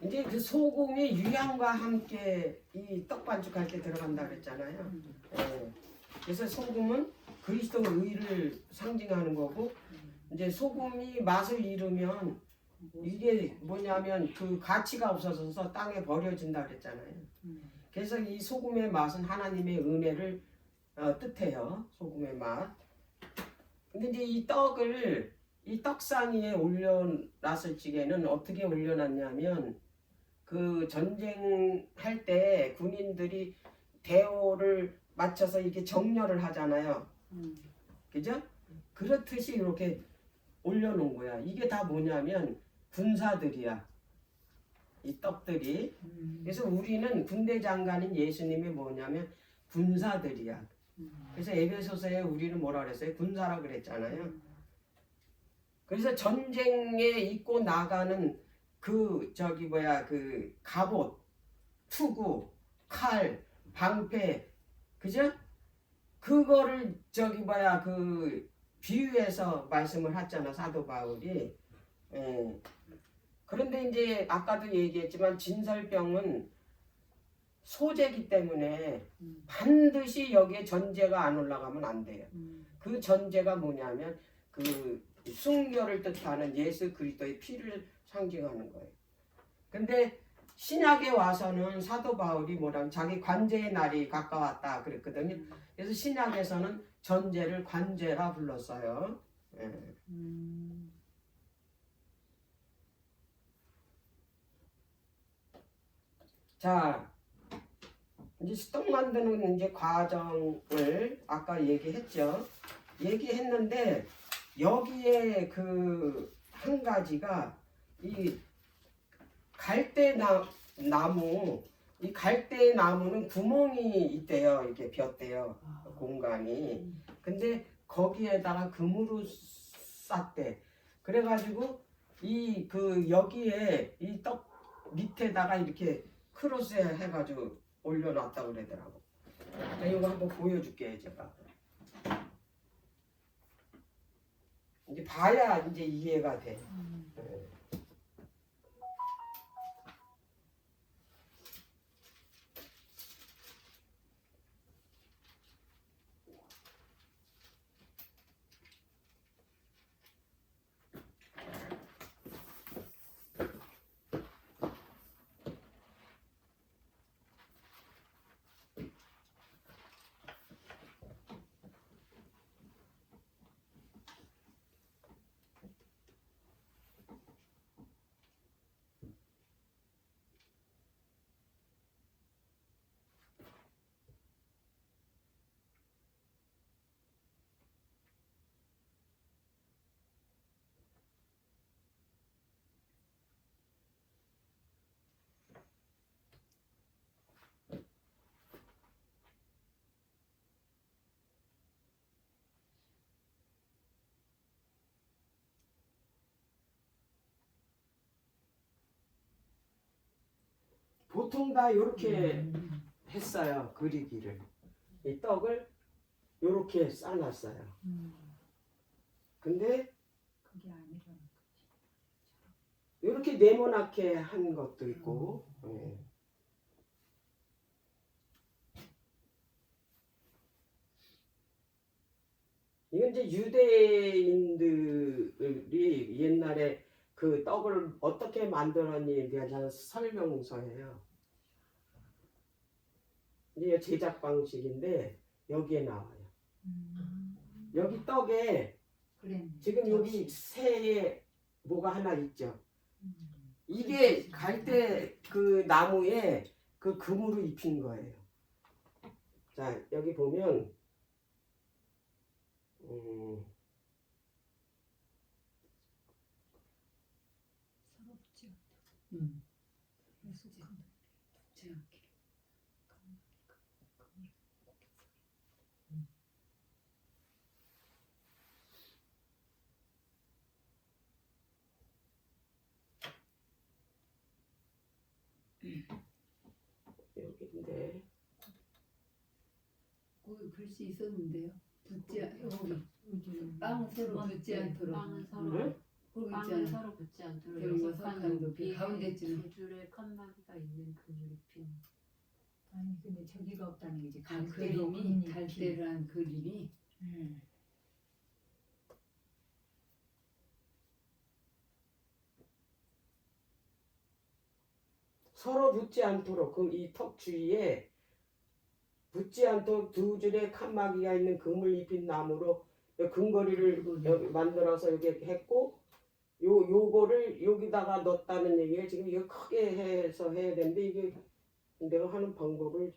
이제 그 소금이 유향과 함께 이 떡반죽할 때 들어간다 그랬잖아요. 예. 그래서 소금은 그리스도 의를 상징하는 거고, 이제 소금이 맛을 잃으면 이게 뭐냐면 그 가치가 없어져서 땅에 버려진다 그랬잖아요. 그래서 이 소금의 맛은 하나님의 은혜를 뜻해요. 소금의 맛. 근데 이제 이 떡을 이 떡상 위에 올려놨을 적에는 어떻게 올려놨냐면, 그 전쟁할 때 군인들이 대오를 맞춰서 이렇게 정렬을 하잖아요. 그죠? 그렇듯이 이렇게 올려놓은 거야. 이게 다 뭐냐면 군사들이야. 이 떡들이. 그래서 우리는 군대 장관인 예수님이 뭐냐면 군사들이야. 그래서 에베소서에 우리는 뭐라 그랬어요? 군사라 그랬잖아요. 그래서 전쟁에 입고 나가는 그 그 갑옷, 투구, 칼, 방패, 그죠? 그거를 그 비유해서 말씀을 했잖아, 사도 바울이. 예. 그런데 이제 아까도 얘기했지만 진설병은 소재기 때문에 반드시 여기에 전제가 안 올라가면 안 돼요. 그 전제가 뭐냐면 그 순교를 뜻하는 예수 그리스도의 피를 상징하는 거예요. 근데 신약에 와서는 사도 바울이 뭐라면 자기 관제의 날이 가까웠다 그랬거든요. 그래서 신약에서는 전제를 관제라 불렀어요. 예. 자, 이제 떡 만드는 이제 과정을 아까 얘기했죠. 얘기했는데 여기에 그 한 가지가 이 갈대나무, 이 갈대나무는 구멍이 있대요. 이렇게 볕대요. 공간이. 근데 거기에다가 금으로 쌌대. 그래가지고 이 그 여기에 이 떡 밑에다가 이렇게 크로스 해가지고 올려놨다고 그러더라고. 이거 한번 보여줄게요, 제가. 이제 봐야 이제 이해가 돼. 네. 보통 다 이렇게 했어요. 그리기를. 이 떡을 이렇게 싸놨어요. 근데 그게 아니라 이렇게 네모나게 한 것도 있고. 예. 이건 이제 유대인들이 옛날에 그 떡을 어떻게 만들었니에 대한 설명서예요. 이게 제작 방식인데 여기에 나와요. 여기 떡에 지금 여기 새에 뭐가 하나 있죠. 이게 갈대 그 나무에 그 금으로 입힌 거예요. 자, 여기 보면 서럽지 않게. 여기인데 거기 글씨 있었는데요. 붙지 여기 빵 서로 붙지 않도록. 빵은 서로 응? 그거 빵은 있잖아. 서로 붙지 않도록 그리고 여섯 칸 석칸 높이 높이에 가운데쯤에. 두 줄의 칸막이가 있는 그물이 핀. 아니 근데 저기가 없다는 거지. 아, 갈대로 그림이 그림이 갈대란 그림이. 음. 서로 붙지 않도록 그 이 턱 주위에 붙지 않도록 두 줄의 칸막이가 있는 금을 입힌 나무로 근거리를 여기 만들어서 여기 했고 요거를 여기다가 넣었다는 얘기가 지금 이거 크게 해서 해야 되는데 이게 내가 하는 방법을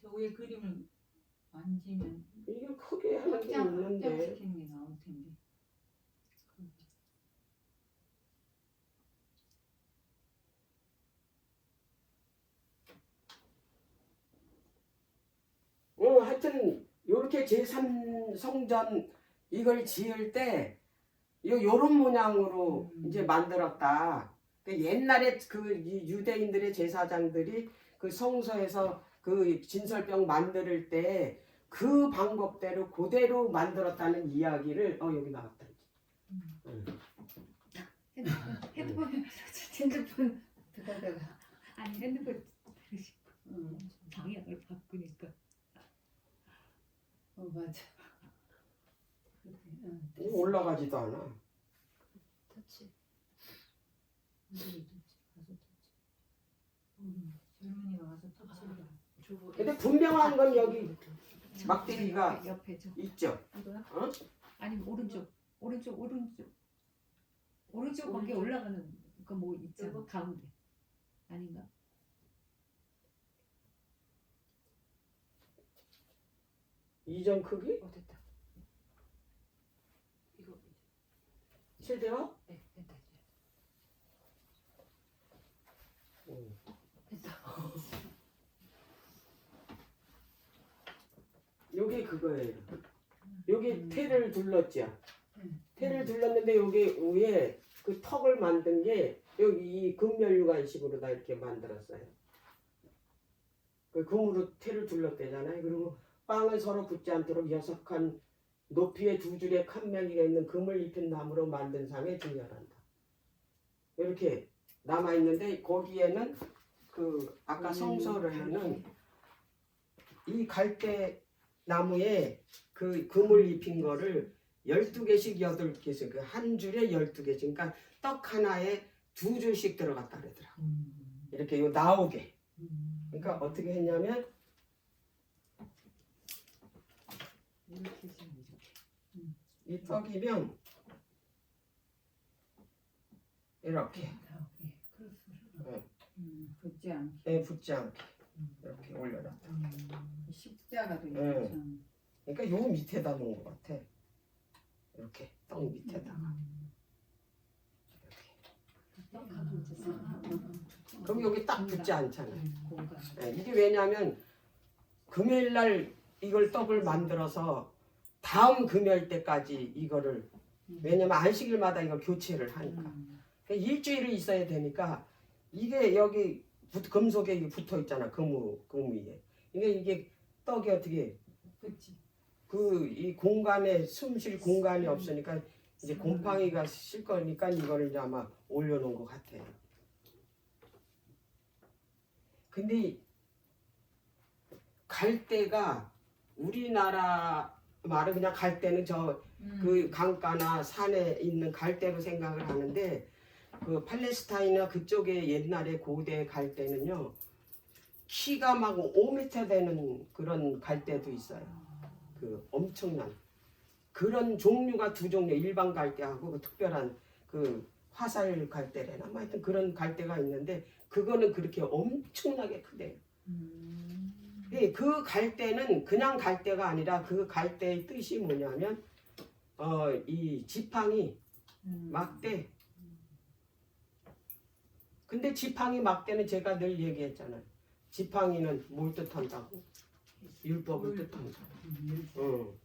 저 위에 그림을 만지면 이게 크게 하는 게 있는데 확장시키는 게 나올 텐데. 하여튼 요렇게 제3성전 이걸 지을 때 요런 모양으로 이제 만들었다. 그 옛날에 그 유대인들의 제사장들이 그 성소에서 그 진설병 만들 때 그 방법대로 그대로 만들었다는 이야기를 여기 나왔다. 핸드폰 들어가다가. 아니 핸드폰 들으시고 응. 방향을 바꾸니까. 맞아. 응. 올라가지도 않아. 터치. 젊은이가 와서 터치를. 근데 분명한 건 여기 막대기가 옆에 저 있죠. 이거야? 어? 아니 오른쪽 거기에 올라가는 거 뭐 있잖아 이거? 가운데 아닌가? 이전 크기? 됐다. 이거 최대화? 네 됐다. 여기 그거예요. 여기 테를 둘렀죠. 응. 테를 둘렀는데 여기 위에 그 턱을 만든 게 여기 이 금면류관식으로 다 이렇게 만들었어요. 그 금으로 테를 둘렀대잖아요. 그리고 빵을 서로 붙지 않도록 6칸 높이의 두 줄의 칸막이가 있는 금을 입힌 나무로 만든 상에 중열한다. 이렇게 남아 있는데 거기에는 그 아까 성소로는 이 갈대 나무에 그 금을 입힌 거를 12개씩 8개씩 그 한 줄에 12개씩 그러니까 떡 하나에 두 줄씩 들어갔다 그러더라. 이렇게 요 나오게. 그러니까 어떻게 했냐면 이렇게 지금 이렇게. 이 떡이면 이렇게 붙지 않게. 붙지 않게 이렇게 올려놨다. 십자가도 네. 있죠. 그러니까 요 밑에다 놓은 것 같아. 이렇게 떡 밑에다가. 그럼 여기 딱 붙지 않잖아요. 공간. 네, 이게 왜냐하면 금요일날 이걸 떡을 만들어서 다음 금요일 때까지 이거를 왜냐면 안식일마다 이걸 교체를 하니까 그러니까 일주일은 있어야 되니까 이게 여기 금속에 이게 붙어 있잖아. 금 위에 이게 떡이 어떻게 그렇지. 그 이 공간에 숨 쉴 공간이 없으니까 이제 곰팡이가 실 거니까 이거를 이제 아마 올려놓은 것 같아요. 근데 갈대가 우리나라 말은 그냥 갈대는 저 그 강가나 산에 있는 갈대로 생각을 하는데 그 팔레스타인이나 그쪽에 옛날에 고대 갈대는요 키가 막 5m 되는 그런 갈대도 있어요. 그 엄청난 그런 종류가 두 종류 일반 갈대하고 그 특별한 그 화살 갈대래나 뭐 하여튼 그런 갈대가 있는데 그거는 그렇게 엄청나게 크대요. 그 갈대는 그냥 갈대가 아니라 그 갈대의 뜻이 뭐냐면 이 지팡이 막대. 근데 지팡이 막대는 제가 늘 얘기했잖아요. 지팡이는 뭘 뜻한다고? 율법을 뜻한다고.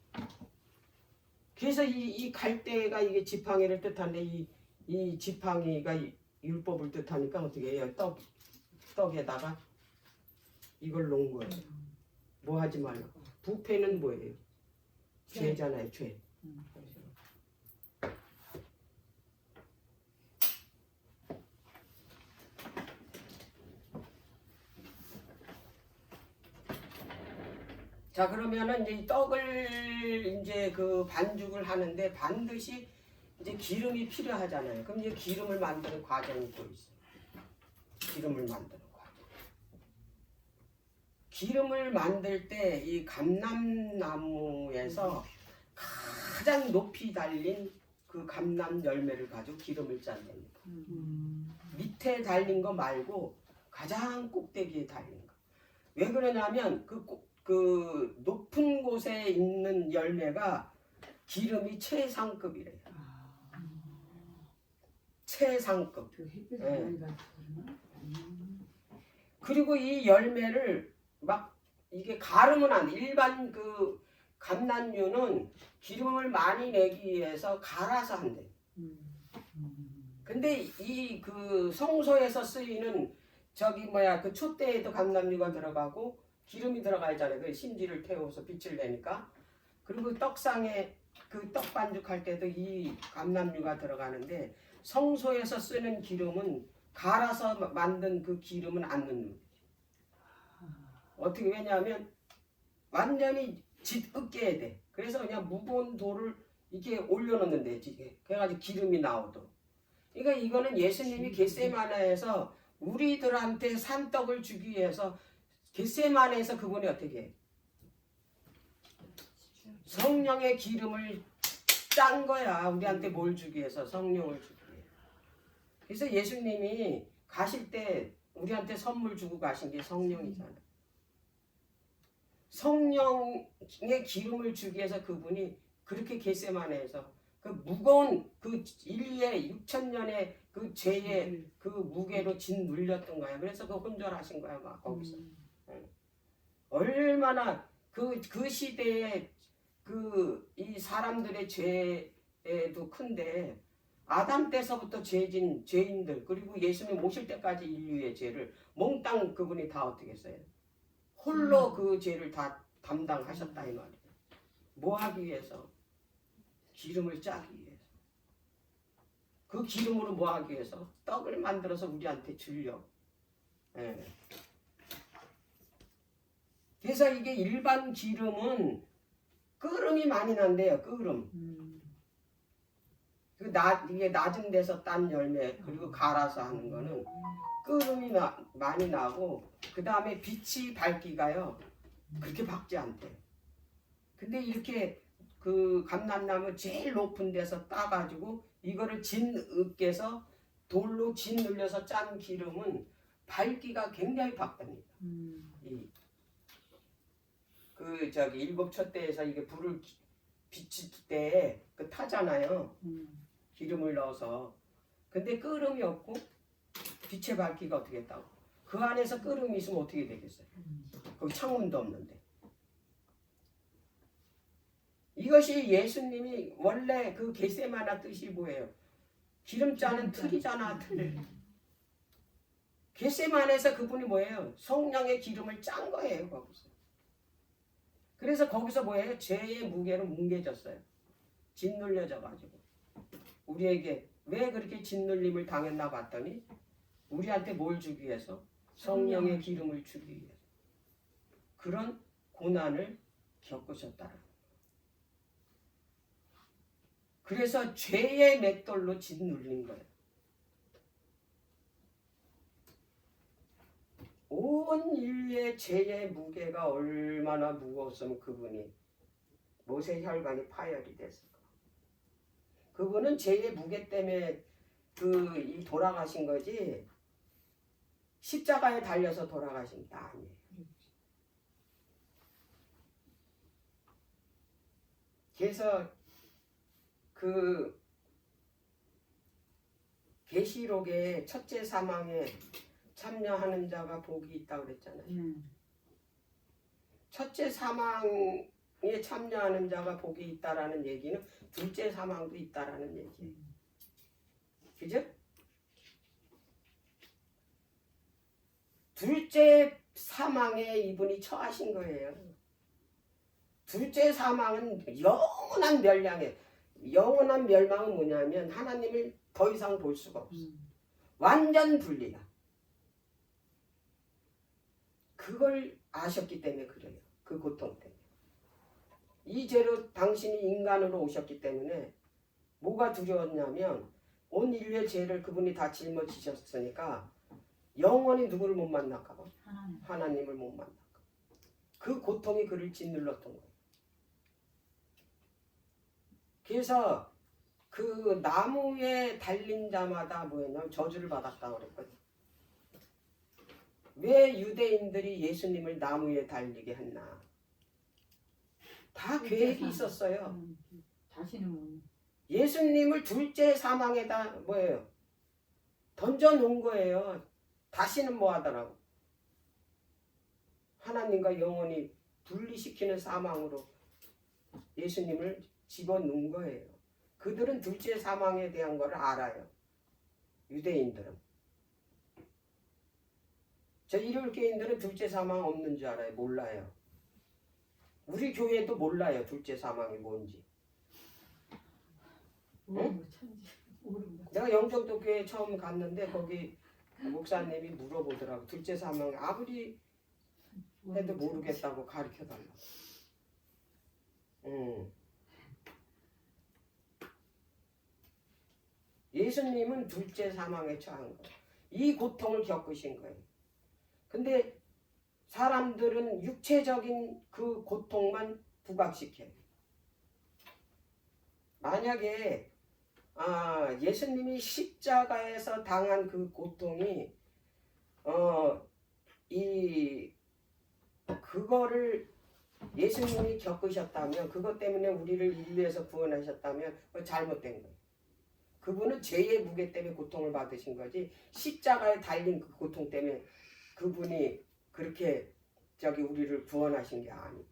그래서 이 갈대가 이게 지팡이를 뜻하는데 이 지팡이가 율법을 뜻하니까 어떻게 해요? 떡에다가 이걸 놓은 거예요. 뭐 하지 말라고. 부패는 뭐예요? 죄잖아요, 죄. 자, 그러면은 이제 이 떡을 이제 그 반죽을 하는데 반드시 이제 기름이 필요하잖아요. 그럼 이제 기름을 만드는 과정이 또 있어요. 기름을 만드는 과정. 기름을 만들 때 이 감람나무에서 가장 높이 달린 그 감람 열매를 가지고 기름을 짠답니다. 밑에 달린 거 말고 가장 꼭대기에 달린 거. 왜 그러냐면 그 높은 곳에 있는 열매가 기름이 최상급이래요. 최상급. 그 햇빛 네. 많이 받구나. 그리고 이 열매를 막 이게 가르면 안 돼. 일반 그 감람류는 기름을 많이 내기 위해서 갈아서 한대. 근데 이 그 성소에서 쓰이는 저기 뭐야 그 촛대에도 감람류가 들어가고 기름이 들어가잖아요. 그 심지를 태워서 빛을 내니까. 그리고 떡상에 그 떡 반죽할 때도 이 감람류가 들어가는데 성소에서 쓰는 기름은 갈아서 만든 그 기름은 안 넣는 거죠. 어떻게 왜냐하면 완전히 짓으깨야 돼. 그래서 그냥 무거운 돌을 이렇게 올려놓는데 그래가지고 기름이 나오도록. 그러니까 이거는 예수님이 겟세마네에서 우리들한테 산떡을 주기 위해서 겟세마네에서 그분이 어떻게 해? 성령의 기름을 짠 거야. 우리한테 뭘 주기 위해서? 성령을 주기 위해. 그래서 예수님이 가실 때 우리한테 선물 주고 가신 게 성령이잖아. 성령의 기름을 주기 위해서 그분이 그렇게 겟세마네에서 그 무거운 그 인류의 6,000년의 그 죄의 그 무게로 짓눌렸던 거야. 그래서 그 혼절하신 거야, 막 거기서. 얼마나 그 시대에 그 이 사람들의 죄도 큰데 아담 때서부터 죄인들 그리고 예수님 오실 때까지 인류의 죄를 몽땅 그분이 다 어떻게 했어요? 홀로 그 죄를 다 담당하셨다 이 말이에요. 뭐 하기 위해서? 기름을 짜기 위해서. 그 기름으로 뭐 하기 위해서? 떡을 만들어서 우리한테 주려. 예. 그래서 이게 일반 기름은 끓음이 많이 난대요. 끓음. 이게 낮은 데서 딴 열매 그리고 갈아서 하는 거는 끓음이 많이 나고 그 다음에 빛이 밝기가요 그렇게 밝지 않대요. 근데 이렇게 그 감람나무 제일 높은 데서 따가지고 이거를 진으깨서 돌로 짓눌려서 짠 기름은 밝기가 굉장히 밝답니다. 그 저기 일곱 촛대에서 이게 불을 비칠 때 그 타잖아요. 기름을 넣어서. 근데 끓음이 없고 빛의 밝기가 어떻게 했다고? 그 안에서 끓음이 있으면 어떻게 되겠어요? 거기 창문도 없는데. 이것이 예수님이 원래 그 겟세마네 뜻이 뭐예요? 기름 짜는 틀이잖아, 틀. 겟세마네에서 그분이 뭐예요? 성령의 기름을 짠 거예요, 거기서. 그래서 거기서 뭐예요? 죄의 무게로 뭉개졌어요. 짓눌려져 가지고. 우리에게 왜 그렇게 짓눌림을 당했나 봤더니 우리한테 뭘 주기 위해서? 성령의 기름을 주기 위해서. 그런 고난을 겪으셨다는 거예요. 그래서 죄의 맷돌로 짓눌린 거예요. 온 인류의 죄의 무게가 얼마나 무거웠으면 그분이 모세 혈관이 파열이 됐을까. 그분은 죄의 무게 때문에 이 돌아가신 거지 십자가에 달려서 돌아가신 게 아니에요. 그래서 그 계시록의 첫째 사망에 참여하는 자가 복이 있다고 그랬잖아요. 첫째 사망에 참여하는 자가 복이 있다라는 얘기는 둘째 사망도 있다라는 얘기예요. 그죠? 둘째 사망에 이분이 처하신 거예요. 둘째 사망은 영원한 멸망에, 영원한 멸망은 뭐냐면 하나님을 더 이상 볼 수가 없어. 완전 분리다. 그걸 아셨기 때문에 그래요. 그 고통 때문에. 이 죄로 당신이 인간으로 오셨기 때문에 뭐가 두려웠냐면 온 인류의 죄를 그분이 다 짊어지셨으니까 영원히 누구를 못 만날까 봐. 하나님을 못 만날까 봐. 그 고통이 그를 짓눌렀던 거예요. 그래서 그 나무에 달린 자마다 뭐였냐면 저주를 받았다고 그랬거든요. 왜 유대인들이 예수님을 나무에 달리게 했나? 다 계획이 있었어요. 다시는 못. 예수님을 둘째 사망에다 뭐예요? 던져 놓은 거예요. 다시는 뭐 하더라고. 하나님과 영원히 분리시키는 사망으로 예수님을 집어넣은 거예요. 그들은 둘째 사망에 대한 걸 알아요. 유대인들은. 저 일요일교인들은 둘째 사망 없는 줄 알아요. 몰라요. 우리 교회도 몰라요. 둘째 사망이 뭔지. 모르는 거 천지. 모르는 거. 내가 영종도 교회 처음 갔는데 거기 목사님이 물어보더라고. 둘째 사망 아무리 해도 모르겠다고 가르쳐달라고. 예수님은 둘째 사망에 처한 거예요. 이 고통을 겪으신 거예요. 근데 사람들은 육체적인 그 고통만 부각시켜요. 만약에 예수님이 십자가에서 당한 그 고통이 그거를 예수님이 겪으셨다면, 그것 때문에 우리를 인류에서 구원하셨다면 그거 잘못된 거예요. 그분은 죄의 무게 때문에 고통을 받으신 거지 십자가에 달린 그 고통 때문에 그분이 그렇게 우리를 구원하신 게 아니고.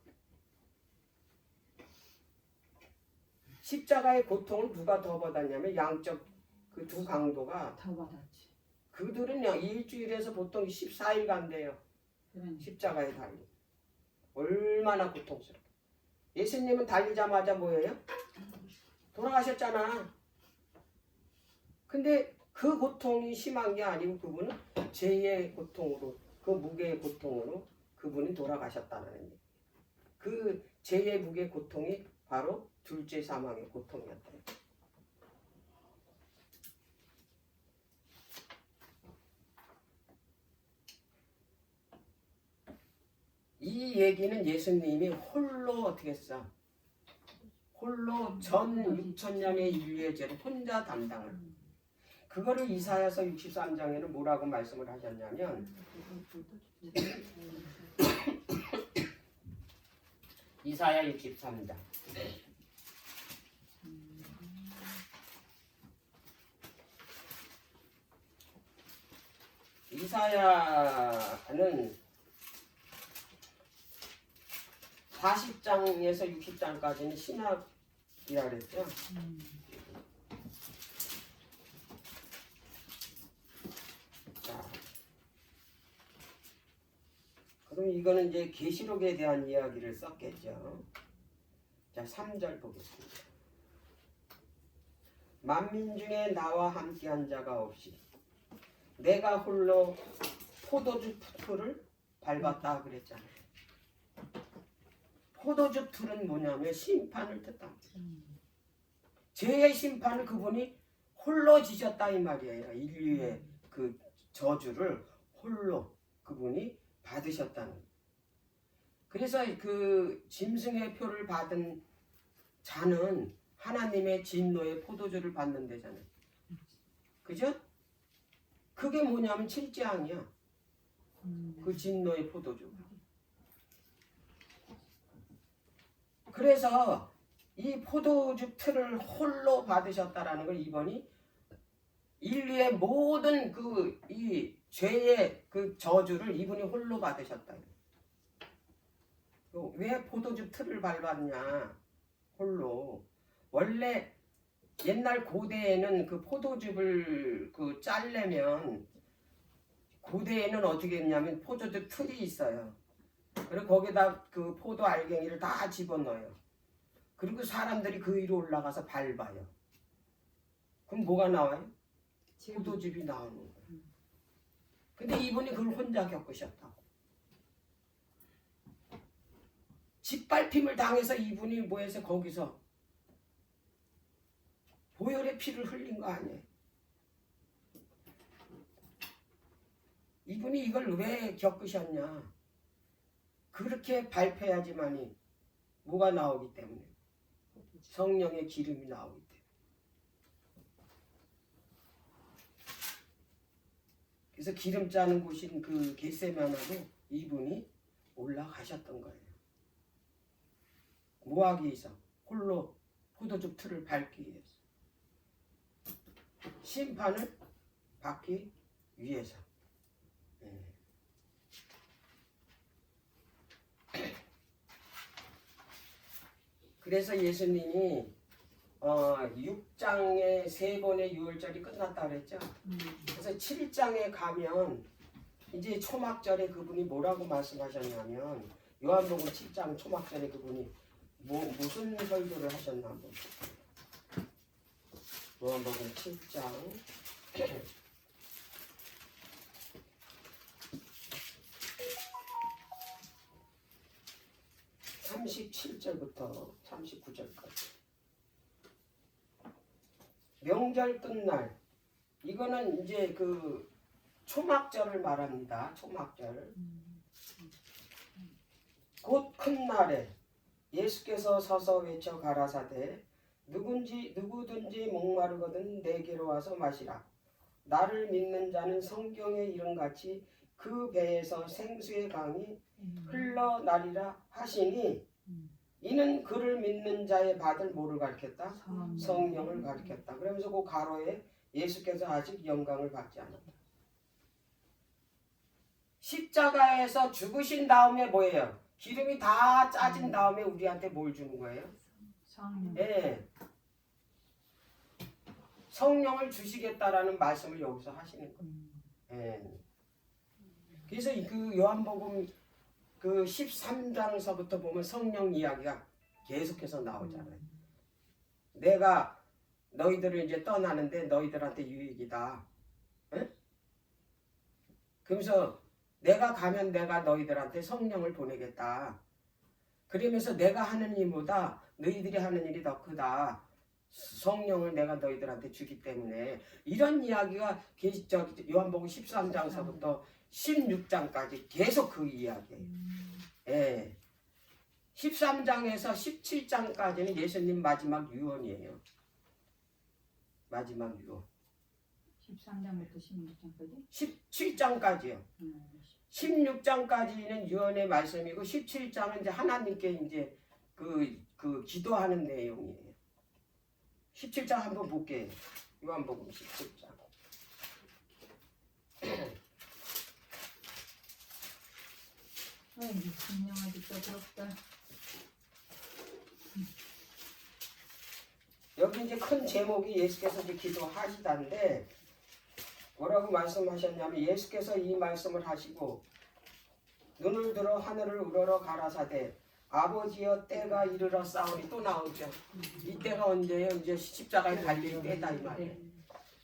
십자가의 고통을 누가 더 받았냐면 양쪽 그 두 강도가 더 받았지. 그들은요 일주일에서 보통 14일 간대요. 그러니. 십자가에 달리. 얼마나 고통스러워. 예수님은 달리자마자 뭐예요? 돌아가셨잖아. 근데 그 고통이 심한 게 아니고 그분은 죄의 고통으로, 그 무게의 고통으로 그분이 돌아가셨다는 얘기. 그 죄의 무게 고통이 바로 둘째 사망의 고통이었다. 이 얘기는 예수님이 홀로 어떻게 했어? 홀로 전 6,000년의 인류의 죄를 혼자 담당을. 그거를 이사야서 63장에는 뭐라고 말씀을 하셨냐면 이사야 63장 이사야는 40장에서 60장까지는 신약이라 그랬죠. 자, 그럼 이거는 이제 계시록에 대한 이야기를 썼겠죠. 자, 3절 보겠습니다. 만민 중에 나와 함께한 자가 없이 내가 홀로 포도주 풀을 밟았다 그랬잖아요. 포도주 풀은 뭐냐면 심판을 뜻합니다. 죄의 심판을 그분이 홀로 지셨다 이 말이에요. 인류의 그 저주를 홀로 그분이 받으셨다는. 그래서 그 짐승의 표를 받은 자는 하나님의 진노의 포도주를 받는 데잖아요. 그죠? 그게 뭐냐면 7재앙이야. 그 진노의 포도주. 그래서 이 포도주 틀을 홀로 받으셨다라는 걸 이번이 인류의 모든 이 죄의 그 저주를 이분이 홀로 받으셨다. 왜 포도주 틀을 밟았냐? 홀로. 원래 옛날 고대에는 그 포도즙을 그 짜려면 고대에는 어떻게 했냐면 포도주 틀이 있어요. 그리고 거기다 그 포도 알갱이를 다 집어넣어요. 그리고 사람들이 그 위로 올라가서 밟아요. 그럼 뭐가 나와요? 포도즙이 나오는 거예요. 근데 이분이 그걸 혼자 겪으셨다고. 짓밟힘을 당해서 이분이 뭐해서 거기서 보혈의 피를 흘린 거 아니에요. 이분이 이걸 왜 겪으셨냐. 그렇게 발표해야지만이 뭐가 나오기 때문에. 성령의 기름이 나오기 때문에. 그래서 기름 짜는 곳인 그 겟세마네로 이분이 올라가셨던 거예요. 뭐 하기 위해서? 홀로 포도즙 틀을 밟기 위해서. 심판을 받기 위해서. 그래서 예수님이 6장에 3번의 유월절이 끝났다 그랬죠. 그래서 7장에 가면 이제 초막절에 그분이 뭐라고 말씀하셨냐면 요한복음 7장 초막절에 그분이 무슨 설교를 하셨나 한번 요한복음 7장 37절부터 39절까지 명절 끝날 이거는 이제 그 초막절을 말합니다. 초막절 곧 큰 날에 예수께서 서서 외쳐 가라사대 누구든지 목마르거든 내게로 와서 마시라. 나를 믿는 자는 성경의 이름같이 그 배에서 생수의 강이 흘러나리라 하시니 이는 그를 믿는 자의 받을 뭐를 가르쳤다? 성령을 가르쳤다. 그러면서 그 가로에 예수께서 아직 영광을 받지 않았다. 십자가에서 죽으신 다음에 뭐예요? 기름이 다 짜진 다음에 우리한테 뭘 주는 거예요? 성령. 네. 성령을 주시겠다라는 말씀을 여기서 하시는 거예요. 네. 그래서 그 요한복음 그 13장서부터 보면 성령 이야기가 계속해서 나오잖아요. 내가 너희들을 이제 떠나는데 너희들한테 유익이다. 네? 그러면서 내가 가면 내가 너희들한테 성령을 보내겠다. 그러면서 내가 하는 일보다 너희들이 하는 일이 더 크다. 성령을 내가 너희들한테 주기 때문에 이런 이야기가 요한복음 13장서부터 16장까지 계속 그 이야기예요. 예. 13장에서 17장까지는 예수님 마지막 유언이에요. 마지막 유언. 13장부터 16장까지? 17장까지요. 16장까지는 유언의 말씀이고 17장은 이제 하나님께 이제 그 기도하는 내용이에요. 17장 한번 볼게요. 요한복음 17장. 아이고, 성령아주 부럽다. 여기 이제 큰 제목이 예수께서 이제 기도하시다는데 뭐라고 말씀하셨냐면 예수께서 이 말씀을 하시고 눈을 들어 하늘을 우러러 가라사대 아버지여 때가 이르러 싸우니 또 나오죠. 이 때가 언제예요? 이제 십자가에 달릴 때다 이 말이에요.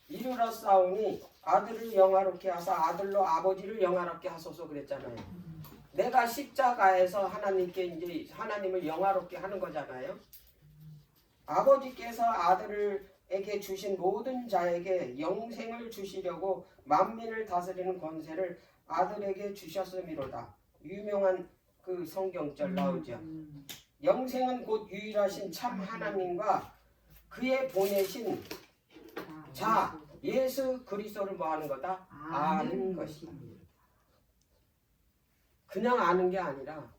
이르러 싸우니 아들을 영화롭게 하사 아들로 아버지를 영화롭게 하소서 그랬잖아요. 내가 십자가에서 하나님께 이제 하나님을 영화롭게 하는 거잖아요. 아버지께서 아들에게 주신 모든 자에게 영생을 주시려고 만민을 다스리는 권세를 아들에게 주셨음이로다. 유명한 그 성경절 나오죠. 영생은 곧 유일하신 참 하나님과 그의 보내신 자 예수 그리스도를 뭐 하는 거다? 아는 것이다. 그냥 아는 게 아니라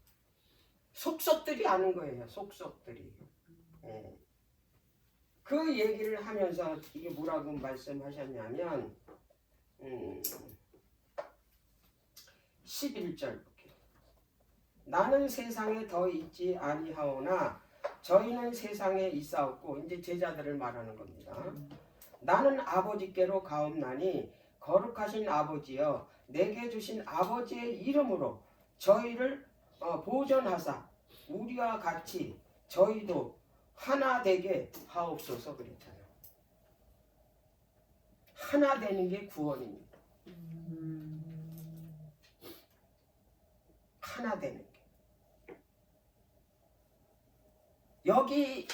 속속들이 아는 거예요. 속속들이. 예. 그 얘기를 하면서 이게 뭐라고 말씀하셨냐면 11절 나는 세상에 더 있지 아니하오나 저희는 세상에 있사옵고 이제 제자들을 말하는 겁니다. 나는 아버지께로 가옵나니 거룩하신 아버지여 내게 주신 아버지의 이름으로 저희를 보존하사 우리와 같이 저희도 하나 되게 하옵소서 그랬잖아요. 하나 되는 게 구원입니다. 하나 되는 게. 여기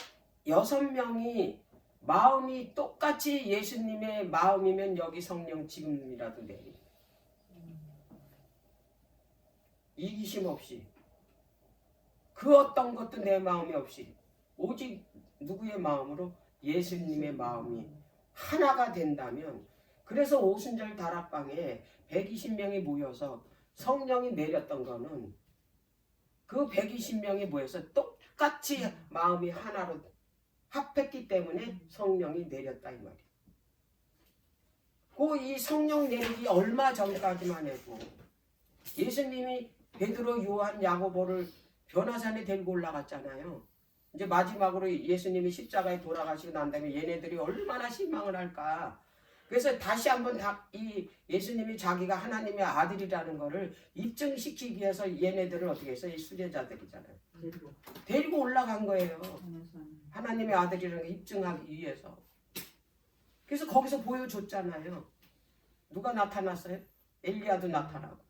6명이 마음이 똑같이 예수님의 마음이면 여기 성령 지금이라도 내리. 이기심 없이 그 어떤 것도 내 마음이 없이 오직 누구의 마음으로? 예수님의 마음이 하나가 된다면, 그래서 오순절 다락방에 120명이 모여서 성령이 내렸던 거는 그 120명이 모여서 똑같이 마음이 하나로 합했기 때문에 성령이 내렸다 이 말이에요. 그 이 성령 내리기 얼마 전까지만 해도 예수님이 베드로, 요한, 야고보를 변화산에 데리고 올라갔잖아요. 이제 마지막으로 예수님이 십자가에 돌아가시고 난 다음에 얘네들이 얼마나 실망을 할까. 그래서 다시 한번 이 예수님이 자기가 하나님의 아들이라는 거를 입증시키기 위해서 얘네들을 어떻게 했어요? 이 수제자들이잖아요. 데리고 올라간 거예요. 하나님의 아들이라는 걸 입증하기 위해서. 그래서 거기서 보여줬잖아요. 누가 나타났어요? 엘리야도 나타나고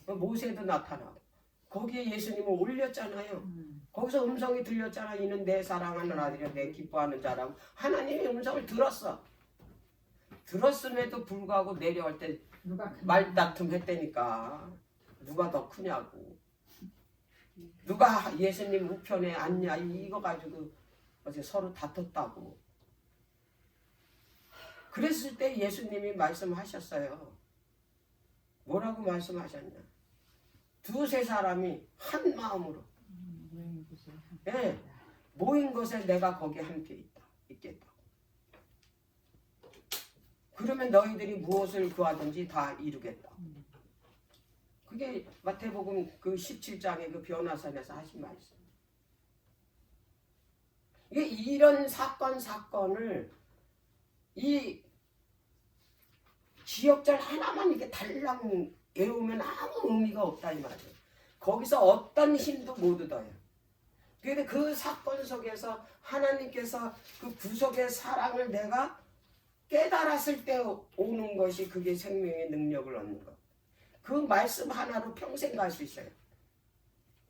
모세도 나타나고 거기에 예수님을 올렸잖아요. 거기서 음성이 들렸잖아. 이는 내 사랑하는 아들이야, 내 기뻐하는 자라고. 하나님의 음성을 들었어. 들었음에도 불구하고 내려올 때 말다툼 했다니까. 누가 더 크냐고. 누가 예수님 우편에 앉냐 이거 가지고 어제 서로 다퉜다고. 그랬을 때 예수님이 말씀하셨어요. 뭐라고 말씀하셨냐? 두세 사람이 한 마음으로 모인 것에 내가 거기 함께 있겠다. 그러면 너희들이 무엇을 구하든지 다 이루겠다. 그게 마태복음 그 17장의 그 변화산에서 하신 말씀. 이게 이런 사건을 이 기억절 하나만 이렇게 달랑 외우면 아무 의미가 없다 이 말이에요. 거기서 어떤 힘도 못 얻어요. 그런데 그 사건 속에서 하나님께서 그 구속의 사랑을 내가 깨달았을 때 오는 것이 그게 생명의 능력을 얻는 것. 그 말씀 하나로 평생 갈 수 있어요.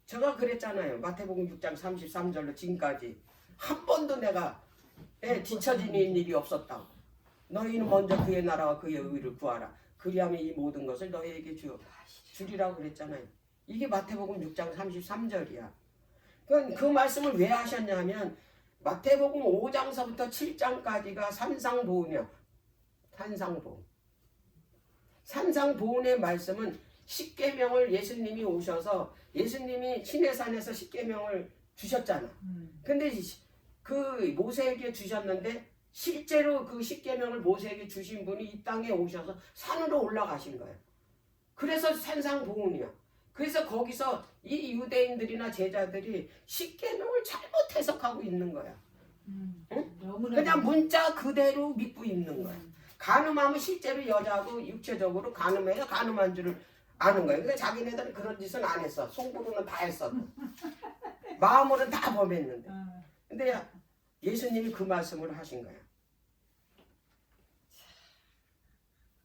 제가 그랬잖아요. 마태복음 6장 33절로 지금까지 한 번도 내가 뒤처지는 일이 없었다고. 너희는 먼저 그의 나라와 그의 의를 구하라. 그리하면 이 모든 것을 너희에게 주리라고 그랬잖아요. 이게 마태복음 6장 33절이야. 그 말씀을 왜 하셨냐면 마태복음 5장서부터 7장까지가 산상보훈이야. 산상보훈. 산상보훈의 말씀은 십계명을 예수님이 오셔서 예수님이 시내산에서 십계명을 주셨잖아. 근데 그 모세에게 주셨는데 실제로 그 십계명을 모세에게 주신 분이 이 땅에 오셔서 산으로 올라가신 거예요. 그래서 산상보훈이야. 그래서 거기서 이 유대인들이나 제자들이 십계명을 잘못 해석하고 있는 거야. 응? 그냥 문자 그대로 믿고 있는 거야. 간음하면 실제로 여자하고 육체적으로 간음해서 간음한 줄을 아는 거예요. 근데 자기네들은 그런 짓은 안 했어. 속으로는 다 했어. 마음으로는 다 범했는데. 근데 예수님이 그 말씀을 하신 거야.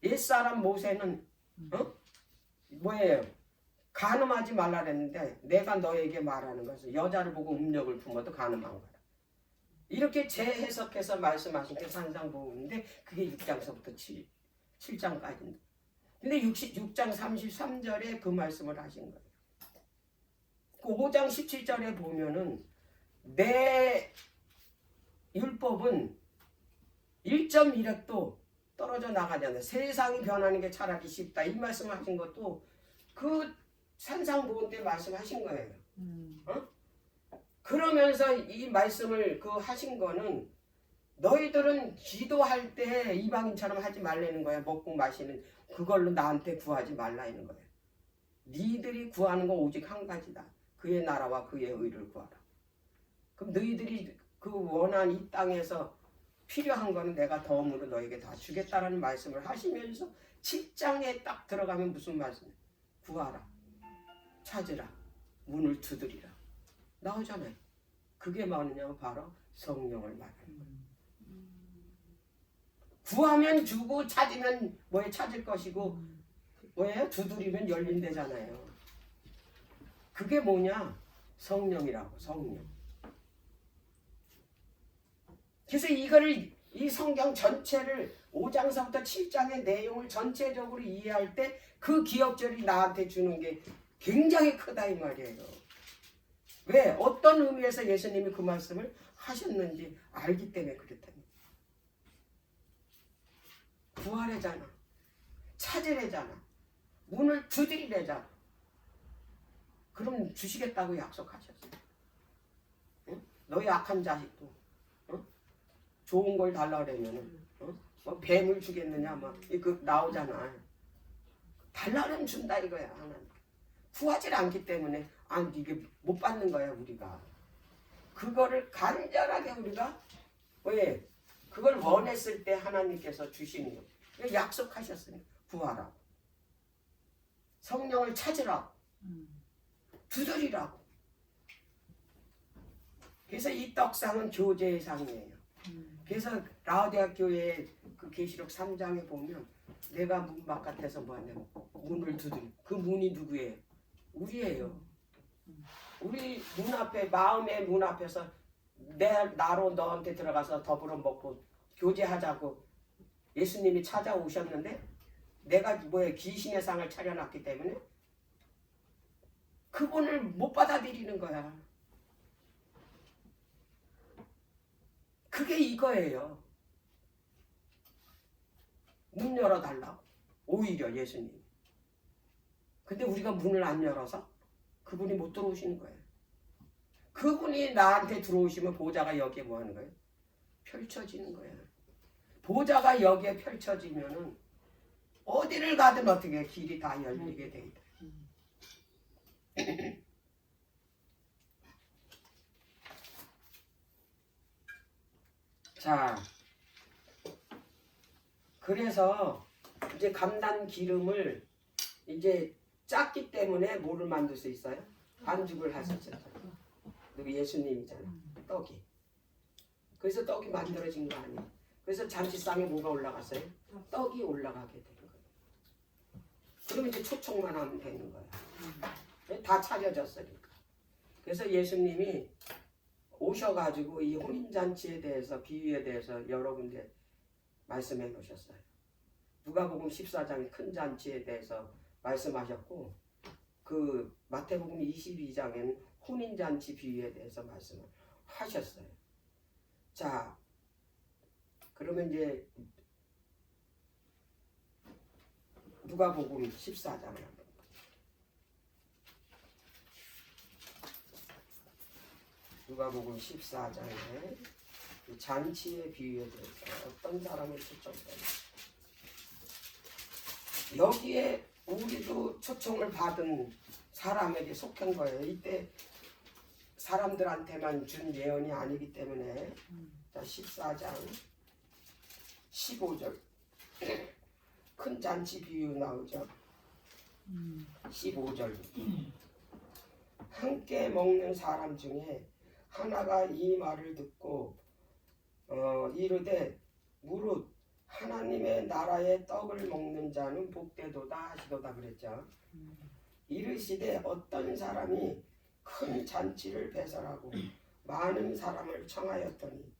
옛사람 모세는 뭐예요? 간음하지 말라 그랬는데 내가 너에게 말하는 것은 여자를 보고 음력을 품어도 간음한 거라. 이렇게 재해석해서 말씀하신 게 산상보훈인데 그게 6장서부터 7장까지인데. 근데 6장 33절에 그 말씀을 하신 거예요. 그 5장 17절에 보면은 내 율법은 1.1획도 떨어져 나가잖아요. 세상이 변하는 게 차라리 쉽다. 이 말씀하신 것도 그 산상보훈 때 말씀하신 거예요. 그러면서 이 말씀을 그 하신 거는 너희들은 기도할 때 이방인처럼 하지 말라는 거야. 먹고 마시는 그걸로 나한테 구하지 말라는 거예요. 니들이 구하는 건 오직 한 가지다. 그의 나라와 그의 의를 구하라. 그럼 너희들이 그 원한 이 땅에서 필요한 거는 내가 덤으로 너에게 다 주겠다라는 말씀을 하시면서 7장에 딱 들어가면 무슨 말씀이에요? 구하라, 찾으라, 문을 두드리라 나오잖아요. 그게 뭐냐면 바로 성령을 말하는 거예요. 구하면 주고 찾으면 뭐에 찾을 것이고 뭐예요? 두드리면 열린대잖아요. 그게 뭐냐? 성령이라고. 성령. 그래서 이거를 이 성경 전체를 5장서부터 7장의 내용을 전체적으로 이해할 때 그 기억절이 나한테 주는 게 굉장히 크다 이 말이에요. 왜? 어떤 의미에서 예수님이 그 말씀을 하셨는지 알기 때문에 그렇다니. 구하래잖아. 찾으래잖아. 문을 두드리래잖아. 그럼 주시겠다고 약속하셨어요. 응? 너희 악한 자식도 응? 좋은 걸 달라 그러면은 응? 뭐 뱀을 주겠느냐 막 그 나오잖아. 달라 그러면 준다 이거야. 하나님. 구하지 않기 때문에 이게 못 받는 거야 우리가. 그거를 간절하게 우리가 왜 그걸 원했을 때 하나님께서 주시는 거예요. 약속하셨으니까 구하라고. 성령을 찾으라고. 두드리라고. 그래서 이 떡상은 교제의 상이에요. 그래서 라오디아 교회 그 계시록 3장에 보면 내가 문 바깥에서 뭐하냐면 문을 두드리. 그 문이 누구예요? 우리예요. 우리 문 앞에 마음의 문 앞에서 나로 너한테 들어가서 더불어 먹고 교제하자고 예수님이 찾아오셨는데 내가 뭐에 귀신의 상을 차려놨기 때문에 그분을 못 받아들이는 거야. 그게 이거예요. 문 열어달라고. 오히려 예수님. 근데 우리가 문을 안 열어서 그분이 못 들어오시는 거예요. 그분이 나한테 들어오시면 보좌가 여기에 뭐 하는 거예요? 펼쳐지는 거예요. 보좌가 여기에 펼쳐지면은 어디를 가든 어떻게 길이 다 열리게 돼 있다. 자, 그래서 이제 감난 기름을 이제 짰기 때문에 뭐를 만들 수 있어요? 반죽을 할 수 있어요. 누구 예수님이잖아. 떡이. 그래서 떡이 만들어진 거 아니에요. 그래서 잔치상에 뭐가 올라갔어요? 떡이 올라가게 되는 거예요. 그러면 이제 초청만 하면 되는 거야. 다 차려졌으니까. 그래서 예수님이 오셔가지고 이 혼인잔치에 대해서 비유에 대해서 여러 군데 말씀해 놓으셨어요. 누가복음 14장의 큰 잔치에 대해서 말씀하셨고 그 마태복음 22장에는 혼인잔치 비유에 대해서 말씀을 하셨어요. 자, 그러면 이제 누가복음 14장을 한번 누가복음 14장에 잔치의 비유에 대해서 어떤 사람을 초청했냐. 여기에 우리도 초청을 받은 사람에게 속한 거예요. 이때 사람들한테만 준 예언이 아니기 때문에 자 14장 15절 큰 잔치 비유 나오죠. 15절 함께 먹는 사람 중에 하나가 이 말을 듣고 이르되 무릇 하나님의 나라의 떡을 먹는 자는 복되도다 하시도다 그랬죠. 이르시되 어떤 사람이 큰 잔치를 배설하고 많은 사람을 청하였더니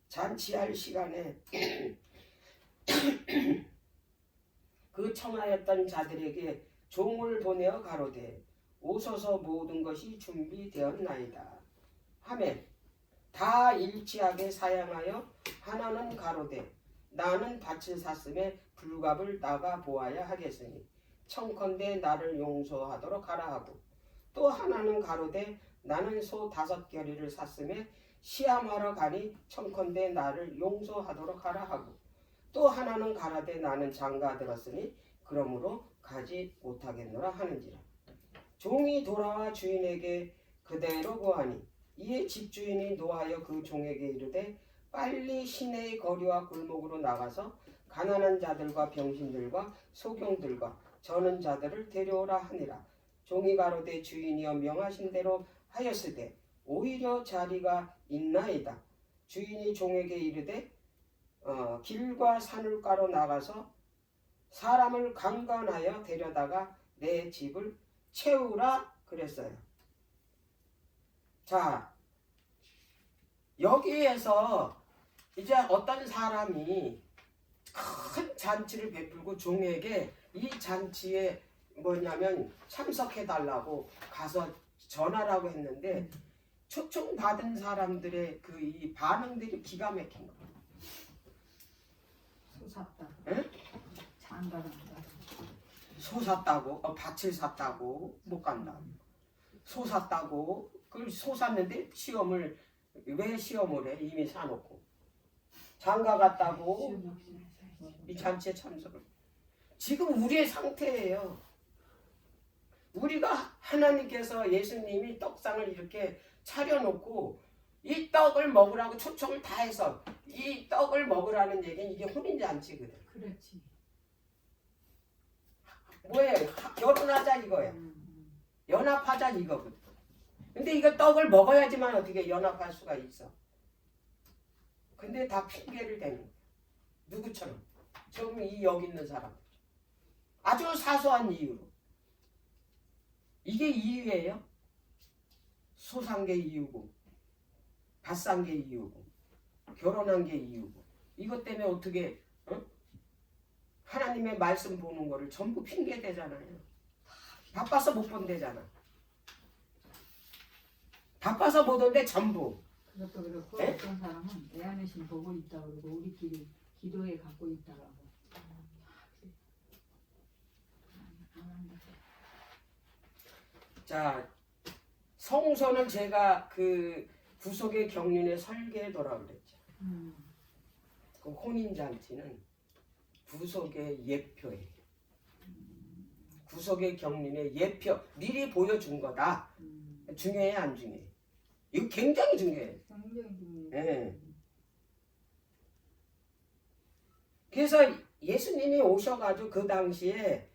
잔치할 시간에 그 청하였던 자들에게 종을 보내어 가로되 오소서 모든 것이 준비되었나이다 하매 다 일치하게 사양하여 하나는 가로되 나는 밭을 샀음에 불갑을 나가 보아야 하겠으니 청컨대 나를 용서하도록 하라 하고 또 하나는 가로되 나는 소 5겨리를 샀음에 시험하러 가니 청컨대 나를 용서하도록 하라 하고 또 하나는 가라되 나는 장가 들었으니 그러므로 가지 못하겠노라 하는지라. 종이 돌아와 주인에게 그대로 고하니 이에 집주인이 노하여 그 종에게 이르되 빨리 시내의 거리와 골목으로 나가서 가난한 자들과 병신들과 소경들과 저는 자들을 데려오라 하니라. 종이 가로되 주인이여 명하신 대로 하였을 때 오히려 자리가 있나이다. 주인이 종에게 이르되 길과 산울가로 나가서 사람을 강간하여 데려다가 내 집을 채우라 그랬어요. 자, 여기에서 이제 어떤 사람이 큰 잔치를 베풀고 종에게 이 잔치에 뭐냐면 참석해 달라고 가서 전하라고 했는데 초청 받은 사람들의 그 이 반응들이 기가 막힌 거예요. 솟았다. 응? 장가간다. 소 샀다고, 밭을 샀다고 못 간다. 소 샀다고, 그걸 소 샀는데 왜 시험을 해? 이미 사놓고. 장가 갔다고 이 잔치에 참석을. 지금 우리의 상태예요. 우리가 하나님께서 예수님이 떡상을 이렇게 차려놓고 이 떡을 먹으라고 초청을 다 해서 이 떡을 먹으라는 얘기는 이게 혼인잔치거든. 그렇지. 뭐예요? 결혼하자 이거야. 연합하자 이거거든. 근데 이거 떡을 먹어야지만 어떻게 연합할 수가 있어. 근데 다 핑계를 대는 거야. 누구처럼? 지금 여기 있는 사람. 아주 사소한 이유로. 이게 이유예요? 소 산 게 이유고, 밭 산 게 이유고, 결혼한 게 이유고. 이것 때문에 어떻게 하나님의 말씀 보는 거를 전부 핑계 대잖아요. 바빠서 못 본대잖아. 바빠서 못 온대 전부. 그것도 그렇고 에? 어떤 사람은 내 안에 신 보고 있다 그러고 우리끼리 기도해 갖고 있다라고. 안 한다. 자, 성소는 제가 그 구속의 경륜의 설계도라고 그랬죠. 그 혼인잔치는 구속의 예표예요. 구속의 경륜의 예표. 미리 보여준 거다. 중요해 안 중요해? 이거 굉장히 중요해요. 굉장히 중요해. 예. 그래서 예수님이 오셔가지고 그 당시에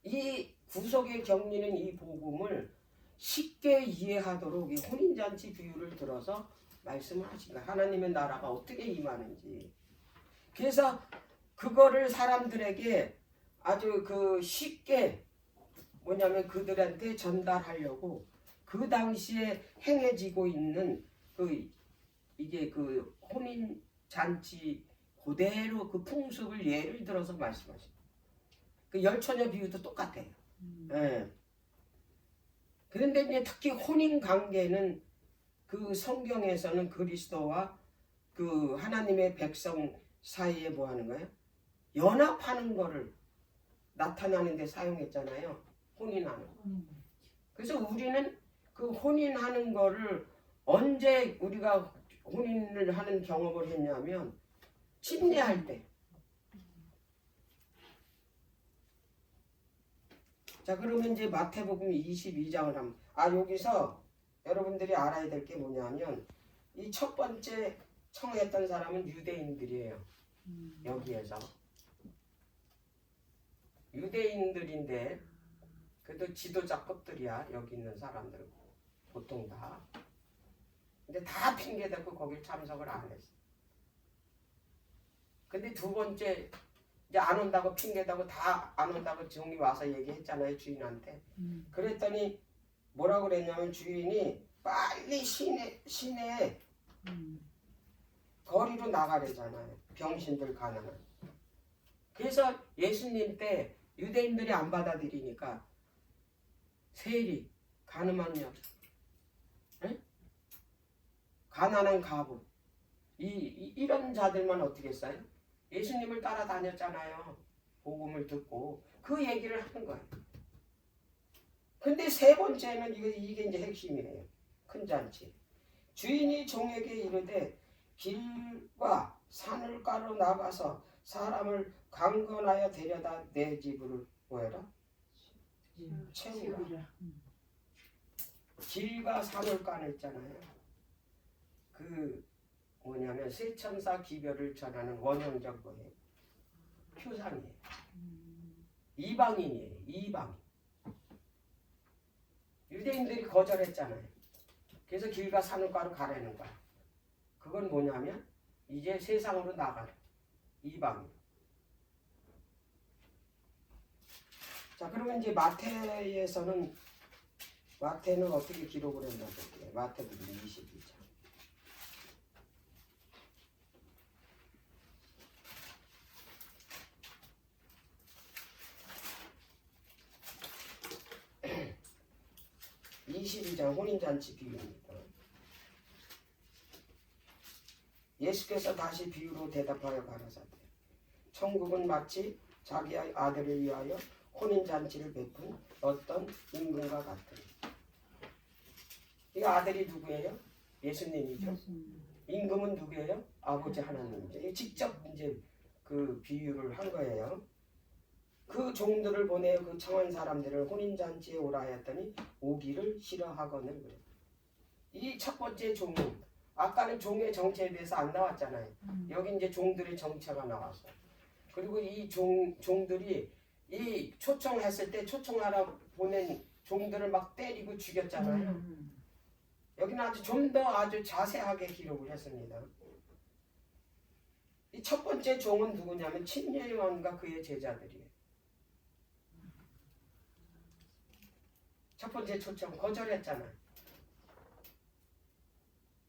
이 구속의 경륜은 이 복음을 쉽게 이해하도록 이 혼인잔치 비유를 들어서 말씀을 하신 거예요. 하나님의 나라가 어떻게 임하는지. 그래서 그거를 사람들에게 아주 그 쉽게 뭐냐면 그들한테 전달하려고 그 당시에 행해지고 있는 이게 그 혼인 잔치 그대로 그 풍습을 예를 들어서 말씀하시고 그 열처녀 비유도 똑같아요. 예. 그런데 이제 특히 혼인 관계는 그 성경에서는 그리스도와 그 하나님의 백성 사이에 뭐 하는 거예요? 연합하는 거를 나타나는 데 사용했잖아요. 혼인하는 거. 그래서 우리는 그 혼인하는 거를 언제 우리가 혼인을 하는 경험을 했냐면 침례할 때. 자, 그러면 이제 마태복음 22장을 하면 여기서 여러분들이 알아야 될 게 뭐냐면 이 첫 번째 청했던 사람은 유대인들이에요. 여기에서 유대인들인데 그래도 지도자급들이야. 여기 있는 사람들은 보통 다. 근데 다 핑계대고 거길 참석을 안 했어. 근데 두 번째 이제 안 온다고 핑계대고 다 안 온다고 종이 와서 얘기했잖아요. 주인한테. 그랬더니 뭐라고 그랬냐면 주인이 빨리 시내 거리로 나가래잖아요. 병신들 가능한. 그래서 예수님 때 유대인들이 안 받아들이니까 세리, 가늠한 여자, 가난한 가부 이런 자들만 어떻게 했어요? 예수님을 따라다녔잖아요. 복음을 듣고 그 얘기를 하는 거예요. 근데 세 번째는 이게 이제 핵심이에요. 큰 잔치. 주인이 종에게 이르되 길과 산울가로 나가서 사람을 강건하여 데려다 내 집으로 뭐해라? 채우라. 길과 산울가는 있잖아요. 그 뭐냐면 세천사 기별을 전하는 원형적 거예요. 표상이에요. 이방인이에요. 이방인. 유대인들이 거절했잖아요. 그래서 길과 산울가로 가라는 거야. 그건 뭐냐면 이제 세상으로 나가라. 이방인. 자, 그러면 이제 마태는 어떻게 기록을 했나 볼게요. 마태복음 22장. 혼인잔치 비유입니다. 예수께서 다시 비유로 대답하여 가라사대 천국은 마치 자기 아들을 위하여 혼인잔치를 베푼 어떤 임금과 같으니. 이 아들이 누구예요? 예수님이죠. 임금은 누구예요? 아버지 하나님이죠. 직접 이제 그 비유를 한 거예요. 그 종들을 보내어 그 청한 사람들을 혼인잔치에 오라 하였더니 오기를 싫어하거늘 그래. 이 첫 번째 종은 아까는 종의 정체에 대해서 안 나왔잖아요. 여기 이제 종들의 정체가 나왔어요. 그리고 이 종들이 이 초청했을 때 초청하러 보낸 종들을 막 때리고 죽였잖아요. 여기는 아주 좀 더 아주 자세하게 기록을 했습니다. 이 첫 번째 종은 누구냐면 침례 요한과 그의 제자들이에요. 첫 번째 초청 거절했잖아요.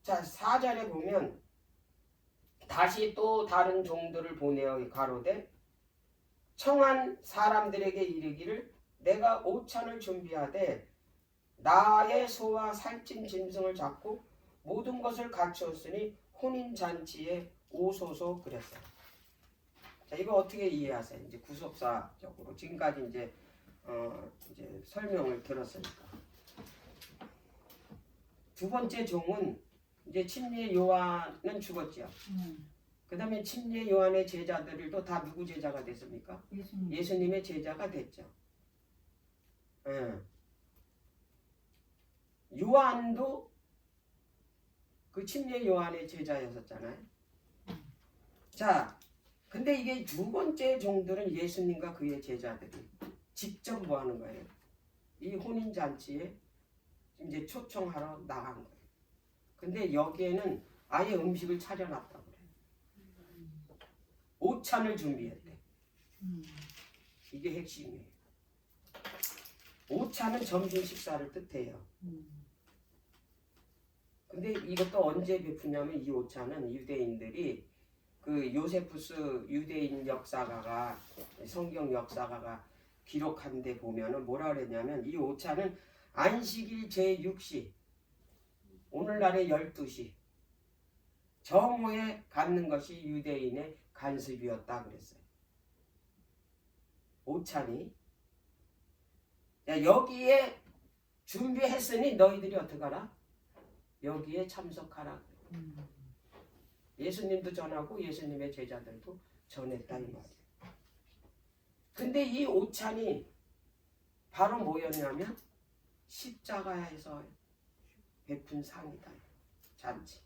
자, 4절에 보면 다시 또 다른 종들을 보내어 가로되 청한 사람들에게 이르기를 내가 오찬을 준비하되 나의 소와 살찐 짐승을 잡고 모든 것을 갖추었으니 혼인잔치에 오소서 그랬어요. 자, 이거 어떻게 이해하세요? 이제 구속사적으로 지금까지 이제 설명을 들었으니까. 두 번째 종은 이제 침례 요한은 죽었죠. 그 다음에 침례 요한의 제자들도 다 누구 제자가 됐습니까? 예수님의 제자가 됐죠. 요한도 그 침례 요한의 제자였었잖아요. 자, 근데 이게 두 번째 종들은 예수님과 그의 제자들이 직접 뭐 하는 거예요? 이 혼인잔치에 이제 초청하러 나간 거예요. 근데 여기에는 아예 음식을 차려놨다고 그래요. 오찬을 준비했대. 이게 핵심이에요. 오찬은 점심 식사를 뜻해요. 근데 이것도 언제 베푸냐면 이 오찬은 유대인들이 그 요세푸스 유대인 역사가가 성경 역사가가 기록한 데 보면은 뭐라 그랬냐면 이 오찬은 안식일 제6시 오늘날의 12시 정오에 갖는 것이 유대인의 간습이었다 그랬어요. 오찬이 여기에 준비했으니 너희들이 어떡하라? 여기에 참석하라. 예수님도 전하고 예수님의 제자들도 전했다 이 말이에요. 근데 이 오찬이 바로 뭐였냐면 십자가에서 베푼 상이다. 잔치.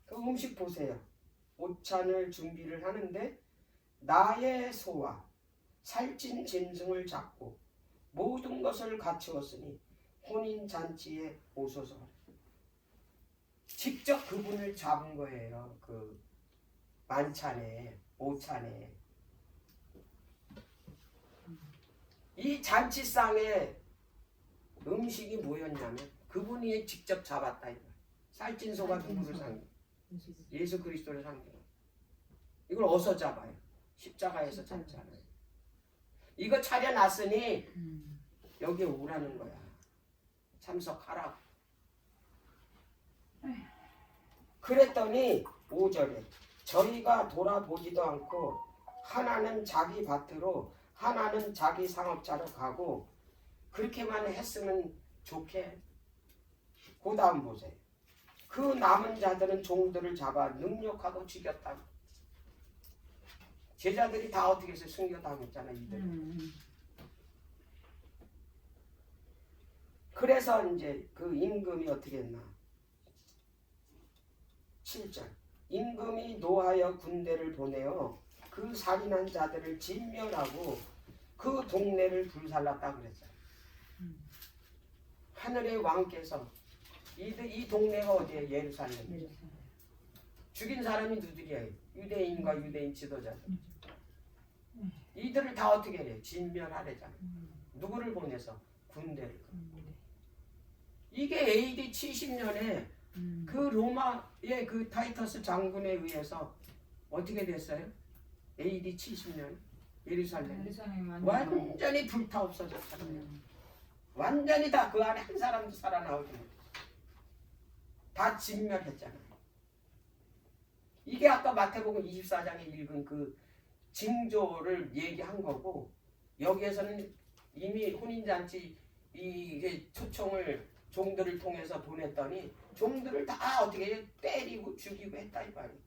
그 음식 보세요. 오찬을 준비를 하는데 나의 소와 살찐 짐승을 잡고 모든 것을 갖추었으니 혼인잔치에 오소서. 직접 그분을 잡은 거예요. 그 만찬에 오찬에. 이 잔치상에 음식이 뭐였냐면 그분이 직접 잡았다. 살찐 소가 누구를 상징? 예수 그리스도를 상징. 이걸 어디서 잡아요? 십자가에서 잡잖아요. 이거 차려놨으니 여기에 오라는 거야. 참석하라. 그랬더니 5절에 저희가 돌아보지도 않고 하나는 자기 밭으로 하나는 자기 상업자로 가고 그렇게만 했으면 좋게. 그 다음 보세요. 그 남은 자들은 종들을 잡아 능욕하고 죽였다. 제자들이 다 어떻게 해서 숨겨당했잖아 이들. 그래서 이제 그 임금이 어떻게 했나? 7절 임금이 노하여 군대를 보내어 그 살인한 자들을 진멸하고 그 동네를 불살랐다 그랬어요. 하늘의 왕께서 이 동네가 어디에 예루살렘. 예루살렘. 죽인 사람이 누구들이에요? 유대인과 유대인 지도자들. 이들을 다 어떻게 해? 진멸하래잖아. 누구를 보내서? 군대를. 이게 AD 70년에 그 로마의 그 타이터스 장군에 의해서 어떻게 됐어요? AD 70년 예루살렘 예루살렘 완전히 불타 없어졌잖아요. 완전히 다 그 안에 한 사람도 살아나오지 못했어. 다 진멸했잖아요. 이게 아까 마태복음 24장에 읽은 그 징조를 얘기한 거고, 여기에서는 이미 혼인잔치 이게 초청을 종들을 통해서 보냈더니 종들을 다 어떻게 때리고 죽이고 했다 이 말이에요.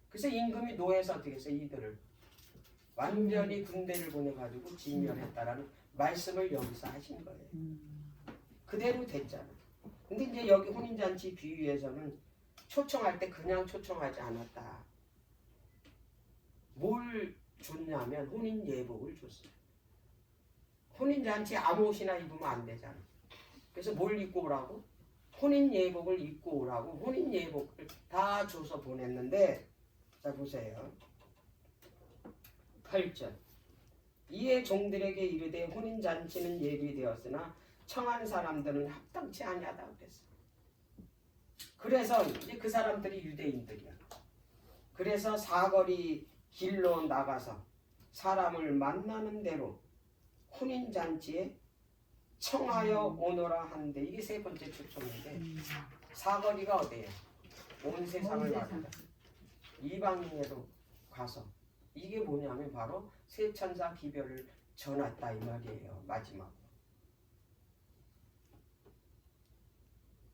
그래서 임금이 노예서 어떻게 했어요? 이들을 완전히 군대를 보내가지고 진멸했다라는 말씀을 여기서 하신 거예요. 그대로 됐잖아. 근데 이제 여기 혼인잔치 비유에서는 초청할 때 그냥 초청하지 않았다. 뭘 줬냐면 혼인 예복을 줬어요. 혼인잔치 아무 옷이나 입으면 안 되잖아. 그래서 뭘 입고 오라고? 혼인 예복을 입고 오라고 혼인 예복을 다 줘서 보냈는데, 자 보세요. 8절. 이에 종들에게 이르되 혼인잔치는 예비되었으나 청한 사람들은 합당치 아니하다 그랬어. 그래서 이제 그 사람들이 유대인들이야. 그래서 사거리 길로 나가서 사람을 만나는 대로 혼인잔치에 청하여 오너라 하는데, 이게 세 번째 초청인데, 사거리가 어디예요? 온 세상을 말한다. 이방인에도 가서 이게 뭐냐면 바로 새 천사 기별을 전했다 이 말이에요. 마지막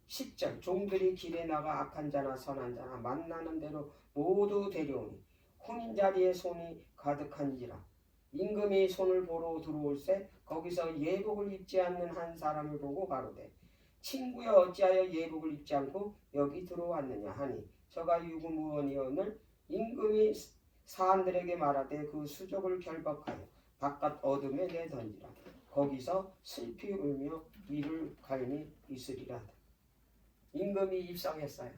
10절. 종들이 길에 나가 악한 자나 선한 자나 만나는 대로 모두 데려오니 혼인자리에 손이 가득한지라. 임금이 손을 보러 들어올새 거기서 예복을 입지 않는 한 사람을 보고 가로되 친구여 어찌하여 예복을 입지 않고 여기 들어왔느냐 하니 저가 유구무원이오늘 임금이 사람들에게 말하되 그 수족을 결박하여 바깥 어둠에 내던지라. 거기서 슬피 울며 이를 갈미 있으리라. 임금이 입성했어요.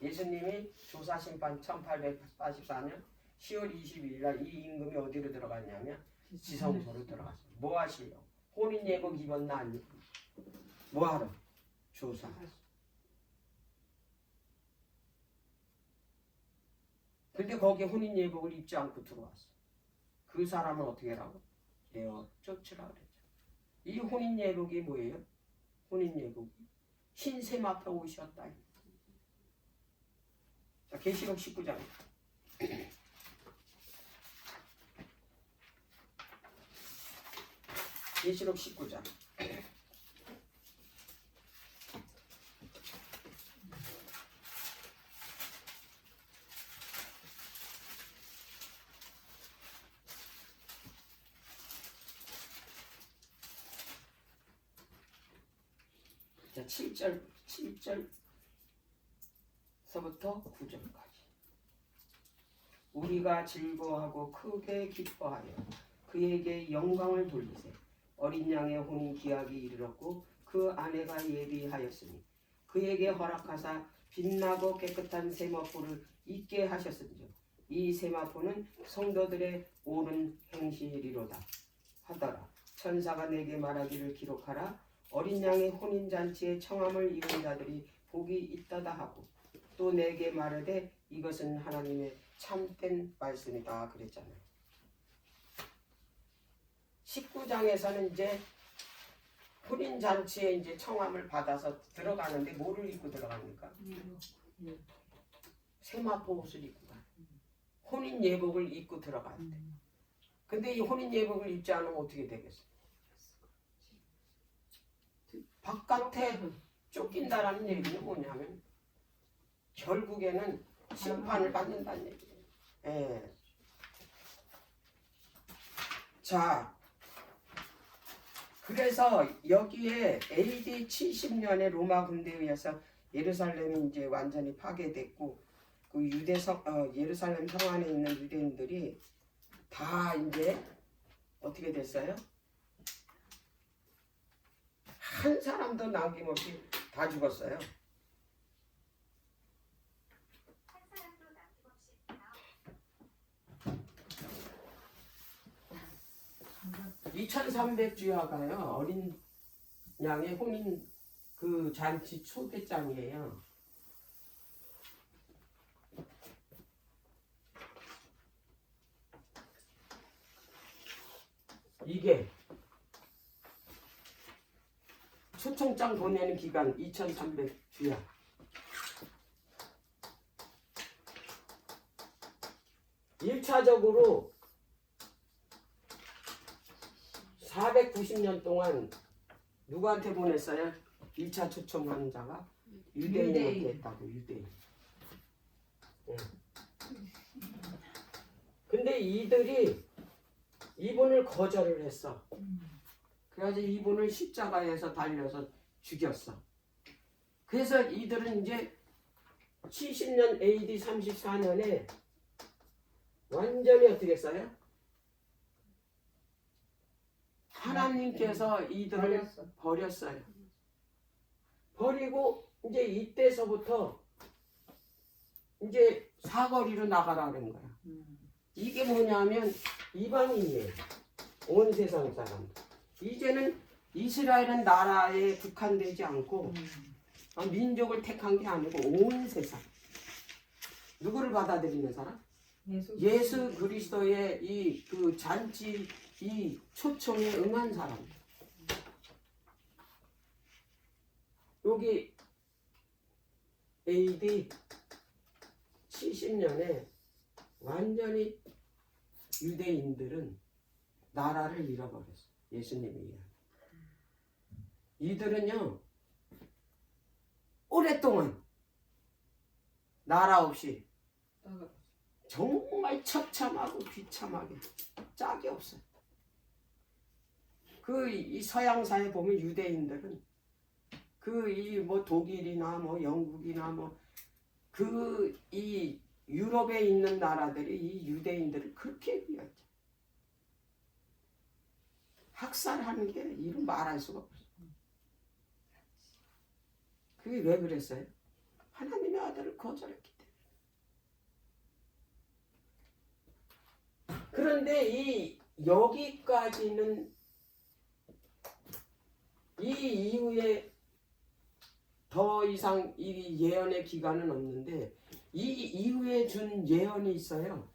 예수님이 조사심판 1884년 10월 22일 날 이 임금이 어디로 들어갔냐면 지성소로 들어갔어요. 뭐 하시려고? 혼인 예복 입었나 안 입었나? 뭐 하러? 조사. 근데 거기 혼인 예복을 입지 않고 들어왔어. 그 사람은 어떻게 하라고? 내어 쫓으라 그랬죠. 이 혼인 예복이 뭐예요? 혼인 예복이 흰샘 앞에 오셨다. 자, 계시록 19장. 계시록 19장. 자, 7절서부터 9절까지. 우리가 즐거워하고 크게 기뻐하여 그에게 영광을 돌리세. 어린 양의 혼인 기약이 이르렀고 그 아내가 예비하였으니 그에게 허락하사 빛나고 깨끗한 세마포를 입게 하셨은즉 이 세마포는 성도들의 옳은 행실이로다 하더라. 천사가 내게 말하기를 기록하라. 어린 양의 혼인잔치에 청함을 입은 자들이 복이 있다다 하고 또 내게 말하되 이것은 하나님의 참된 말씀이다 그랬잖아요. 19장에서는 이제 혼인잔치에 이제 청함을 받아서 들어가는데 뭐를 입고 들어갑니까? 세마포 옷을 입고 가요. 혼인 예복을 입고 들어가야 돼. 근데 이 혼인 예복을 입지 않으면 어떻게 되겠어요? 바깥에 쫓긴다라는 얘기는 뭐냐면 결국에는 심판을 받는다는 얘기예요. 예. 자, 그래서 여기에 AD 70년에 로마 군대에 의해서 예루살렘이 이제 완전히 파괴됐고 그 예루살렘 성 안에 있는 유대인들이 다 이제 어떻게 됐어요? 한 사람도 남김없이 다 죽었어요. 2300주야가요 어린 양의 호민 그 잔치 초대장이에요. 이게 초청장 보내는 기간 2300주야. 일차적으로 490년 동안 누구한테 보냈어요? 1차 초청하는 자가 유대인한테 했다고. 유대인. 예. 근데 이들이 이분을 거절을 했어. 그래가지고 이분을 십자가에서 달려서 죽였어. 그래서 이들은 이제 70년 AD 34년에 완전히 어떻게 했어요? 하나님께서 이들을 버렸어요. 버리고 이제 이때서부터 이제 사거리로 나가라는 거야. 이게 뭐냐면 이방인이에요. 온 세상 사람. 이제는 이스라엘은 나라에 국한되지 않고 민족을 택한 게 아니고 온 세상. 누구를 받아들이는 사람? 예수 그리스도의 이 그 잔치 이 초청에 응한 사람. 여기 AD 70년에 완전히 유대인들은 나라를 잃어버렸어. 예수님이 이야기. 이들은요 오랫동안 나라 없이 정말 처참하고 비참하게 짝이 없어요. 그 이 서양사에 보면 유대인들은 그 이 뭐 독일이나 뭐 영국이나 뭐 그 이 유럽에 있는 나라들이 이 유대인들을 그렇게 비하죠. 학살하는 게 이루 말할 수가 없어. 그게 왜 그랬어요? 하나님의 아들을 거절했기 때문에. 그런데 이 여기까지는 이 이후에 더 이상 이 예언의 기간은 없는데 이 이후에 준 예언이 있어요.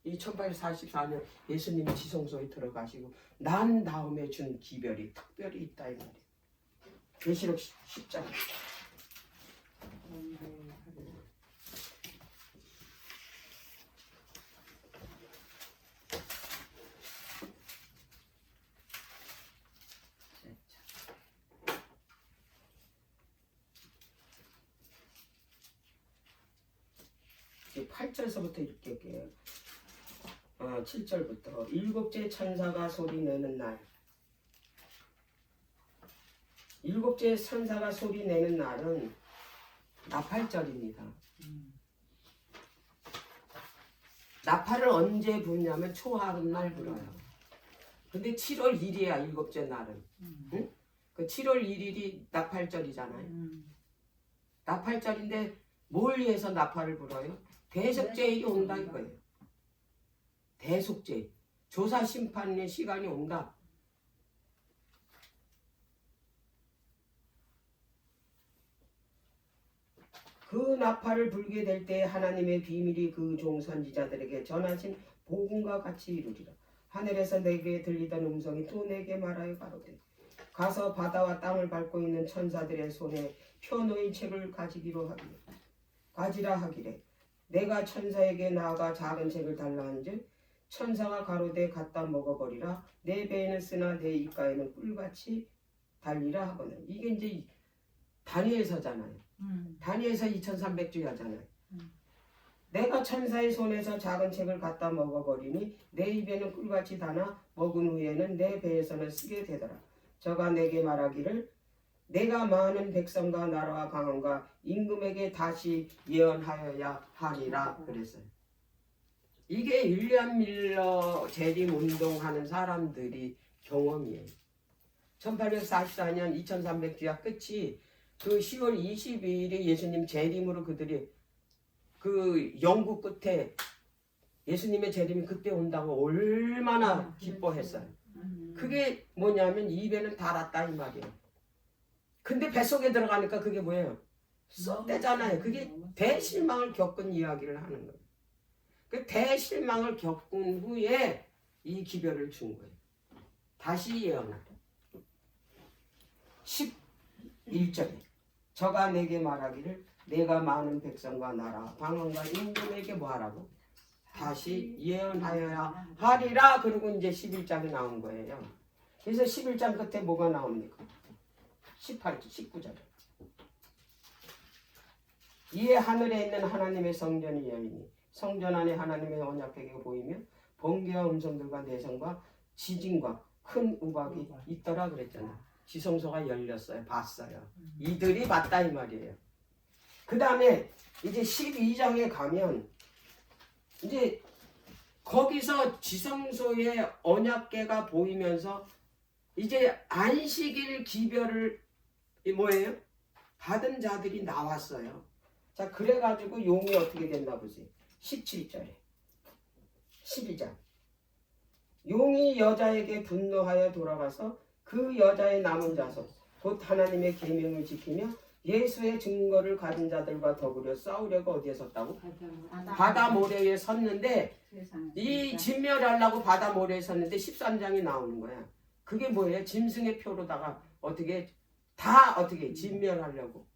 이 1844년 예수님이 지성소에 들어가시고 난 다음에 준 기별이 특별히 있다 이 말이에요. 계시록 10장. 이제 8절서부터 읽을게요. 7절부터 일곱째 천사가 소리내는 날. 일곱째 천사가 소리내는 날은 나팔절입니다. 나팔을 언제 부냐면 초하룻날 불어요. 근데 7월 1일이야 일곱째 날은. 응? 그 7월 1일이 나팔절이잖아요. 나팔절인데 뭘 위해서 나팔을 불어요? 대속죄일이 온다 이거예요. 대속죄. 조사 심판의 시간이 온다. 그 나팔을 불게 될 때 하나님의 비밀이 그 종 선지자들에게 전하신 복음과 같이 이루리라. 하늘에서 내게 들리던 음성이 또 내게 말하여 가로되 가서 바다와 땅을 밟고 있는 천사들의 손에 펴놓인 책을 가지라 하기래. 내가 천사에게 나아가 작은 책을 달라 한즉 천사가 가로되 갖다 먹어버리라. 내 배에는 쓰나 내 입가에는 꿀같이 달리라 하거늘. 이게 이제 다니엘서잖아요. 다니엘서 2300주야잖아요. 내가 천사의 손에서 작은 책을 갖다 먹어버리니 내 입에는 꿀같이 다나 먹은 후에는 내 배에서는 쓰게 되더라. 저가 내게 말하기를 내가 많은 백성과 나라와 강함과 임금에게 다시 예언하여야 하리라 그랬어요. 이게 윌리엄 밀러 재림 운동하는 사람들이 경험이에요. 1844년 2300주야 끝이 그 10월 22일에 예수님 재림으로 그들이 그 영구 끝에 예수님의 재림이 그때 온다고 얼마나 기뻐했어요. 그게 뭐냐면 입에는 달았다 이 말이에요. 근데 뱃속에 들어가니까 그게 뭐예요? 썩대잖아요. 그게 대실망을 겪은 이야기를 하는 거예요. 그 대실망을 겪은 후에 이 기별을 준 거예요. 다시 예언하라. 11절에 저가 내게 말하기를 내가 많은 백성과 나라 방언과 임금에게 뭐하라고? 다시 예언하여야 하리라. 그리고 이제 11장이 나온 거예요. 그래서 11장 끝에 뭐가 나옵니까? 18절, 19절에 이에 하늘에 있는 하나님의 성전이 열리니 성전 안에 하나님의 언약궤가 보이며 번개와 음성들과 내성과 지진과 큰 우박이 있더라 그랬잖아요. 지성소가 열렸어요. 봤어요. 이들이 봤다 이 말이에요. 그 다음에 이제 12장에 가면 이제 거기서 지성소의 언약궤가 보이면서 이제 안식일 기별을 뭐예요? 받은 자들이 나왔어요. 자, 그래가지고 용이 어떻게 됐나 보세요. 17절에 11장 용이 여자에게 분노하여 돌아가서 그 여자의 남은 자손 곧 하나님의 계명을 지키며 예수의 증거를 가진 자들과 더불어 싸우려고 어디에 섰다고? 바다 모래에 섰는데 이 진멸하려고 바다 모래에 섰는데 13장이 나오는 거야. 그게 뭐예요? 짐승의 표로다가 어떻게 진멸하려고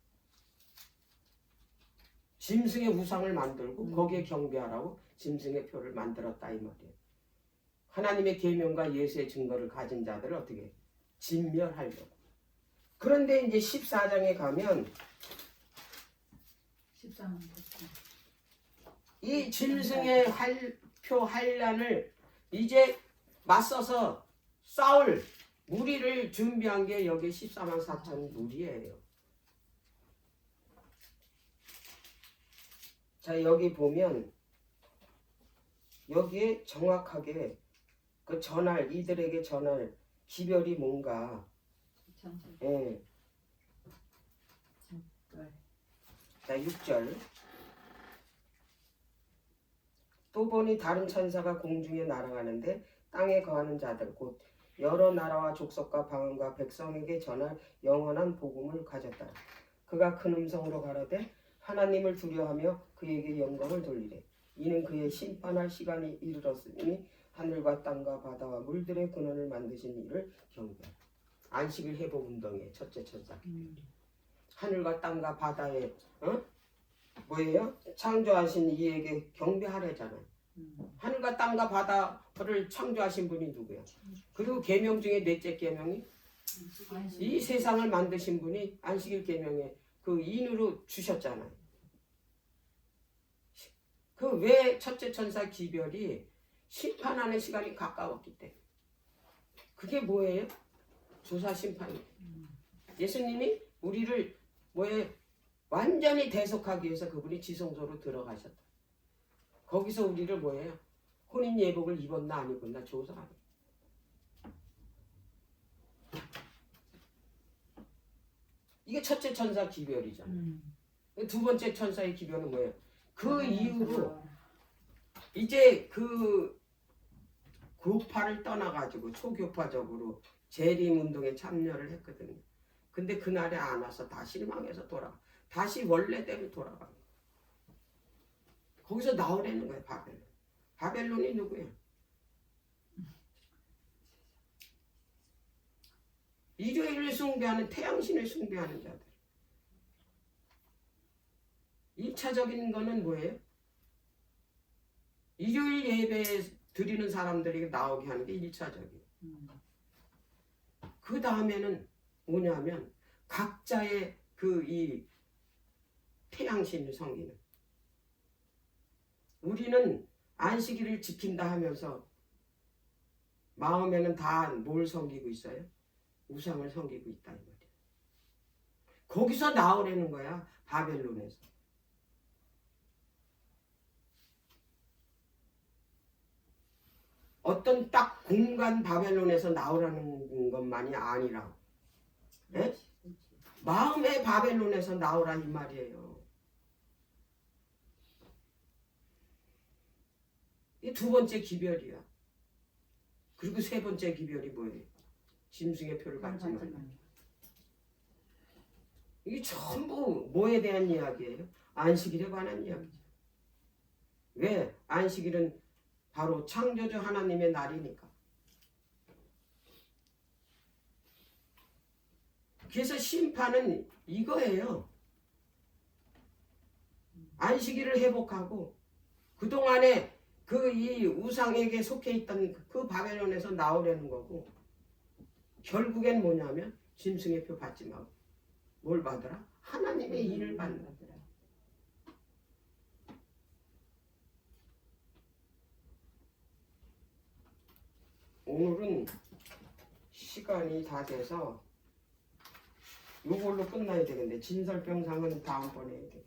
짐승의 우상을 만들고 거기에 경배하라고 짐승의 표를 만들었다 이 말이에요. 하나님의 계명과 예수의 증거를 가진 자들을 어떻게 진멸하려고. 그런데 이제 14장에 가면 13장 이 짐승의 표 환란을 이제 맞서서 싸울 무리를 준비한 게 여기 14만 4천 무리예요. 자, 여기 보면 여기에 정확하게 그 전할 이들에게 전할 기별이 뭔가. 예. 자, 6절 또 보니 다른 천사가 공중에 날아가는데 땅에 거하는 자들 곧 여러 나라와 족속과 방언과 백성에게 전할 영원한 복음을 가졌다. 그가 큰 음성으로 가라되 하나님을 두려워하며 그에게 영광을 돌리래. 이는 그의 심판할 시간이 이르렀으니 하늘과 땅과 바다와 물들의 근원을 만드신 이를 경배하라. 안식일 회복 운동의 첫째 천사. 하늘과 땅과 바다에 뭐예요? 창조하신 이에게 경배하래잖아요. 하늘과 땅과 바다를 창조하신 분이 누구예요? 그리고 계명 중에 넷째 계명이 이 세상을 만드신 분이 안식일 계명에 그 인으로 주셨잖아요. 그 왜 첫째 천사 기별이 심판하는 시간이 가까웠기 때문에. 그게 뭐예요? 조사 심판이에요. 예수님이 우리를 뭐에 완전히 대속하기 위해서 그분이 지성소로 들어가셨다. 거기서 우리를 뭐예요? 혼인 예복을 입었나 안 입었나 조사하는. 이게 첫째 천사 기별이잖아요. 두 번째 천사의 기별은 뭐예요? 그 이후로 이제 그 교파를 떠나가지고 초교파적으로 재림운동에 참여를 했거든요. 근데 그날에 안 와서 다 실망해서 다시 원래대로 돌아가는 거예요. 거기서 나오라는 거예요. 바벨론. 바벨론이 누구예요? 일요일을 숭배하는 태양신을 숭배하는 자들. 1차적인 거는 뭐예요? 일요일 예배 드리는 사람들에게 나오게 하는 게 1차적이에요. 그 다음에는 뭐냐면 각자의 그 이 태양신을 섬기는. 우리는 안식일을 지킨다 하면서 마음에는 다 뭘 섬기고 있어요? 우상을 섬기고 있다 이 말이에요. 거기서 나오라는 거야. 바벨론에서. 어떤 딱 공간 바벨론에서 나오라는 것만이 아니라 예? 마음의 바벨론에서 나오라 이 말이에요. 이 두 번째 기별이야. 그리고 세 번째 기별이 뭐예요? 짐승의 표를 받지 말라. 이게 전부 뭐에 대한 이야기예요? 안식일에 관한 이야기죠. 왜? 안식일은 바로 창조주 하나님의 날이니까. 그래서 심판은 이거예요. 안식일을 회복하고 그동안에 그 이 우상에게 속해 있던 그 바벨론에서 나오려는 거고, 결국엔 뭐냐면 짐승의 표 받지 말고 뭘 받으라? 하나님의 일을 받는 거더라. 오늘은 시간이 다 돼서 이걸로 끝나야 되겠네. 진설병상은 다음번에 해야 되겠네.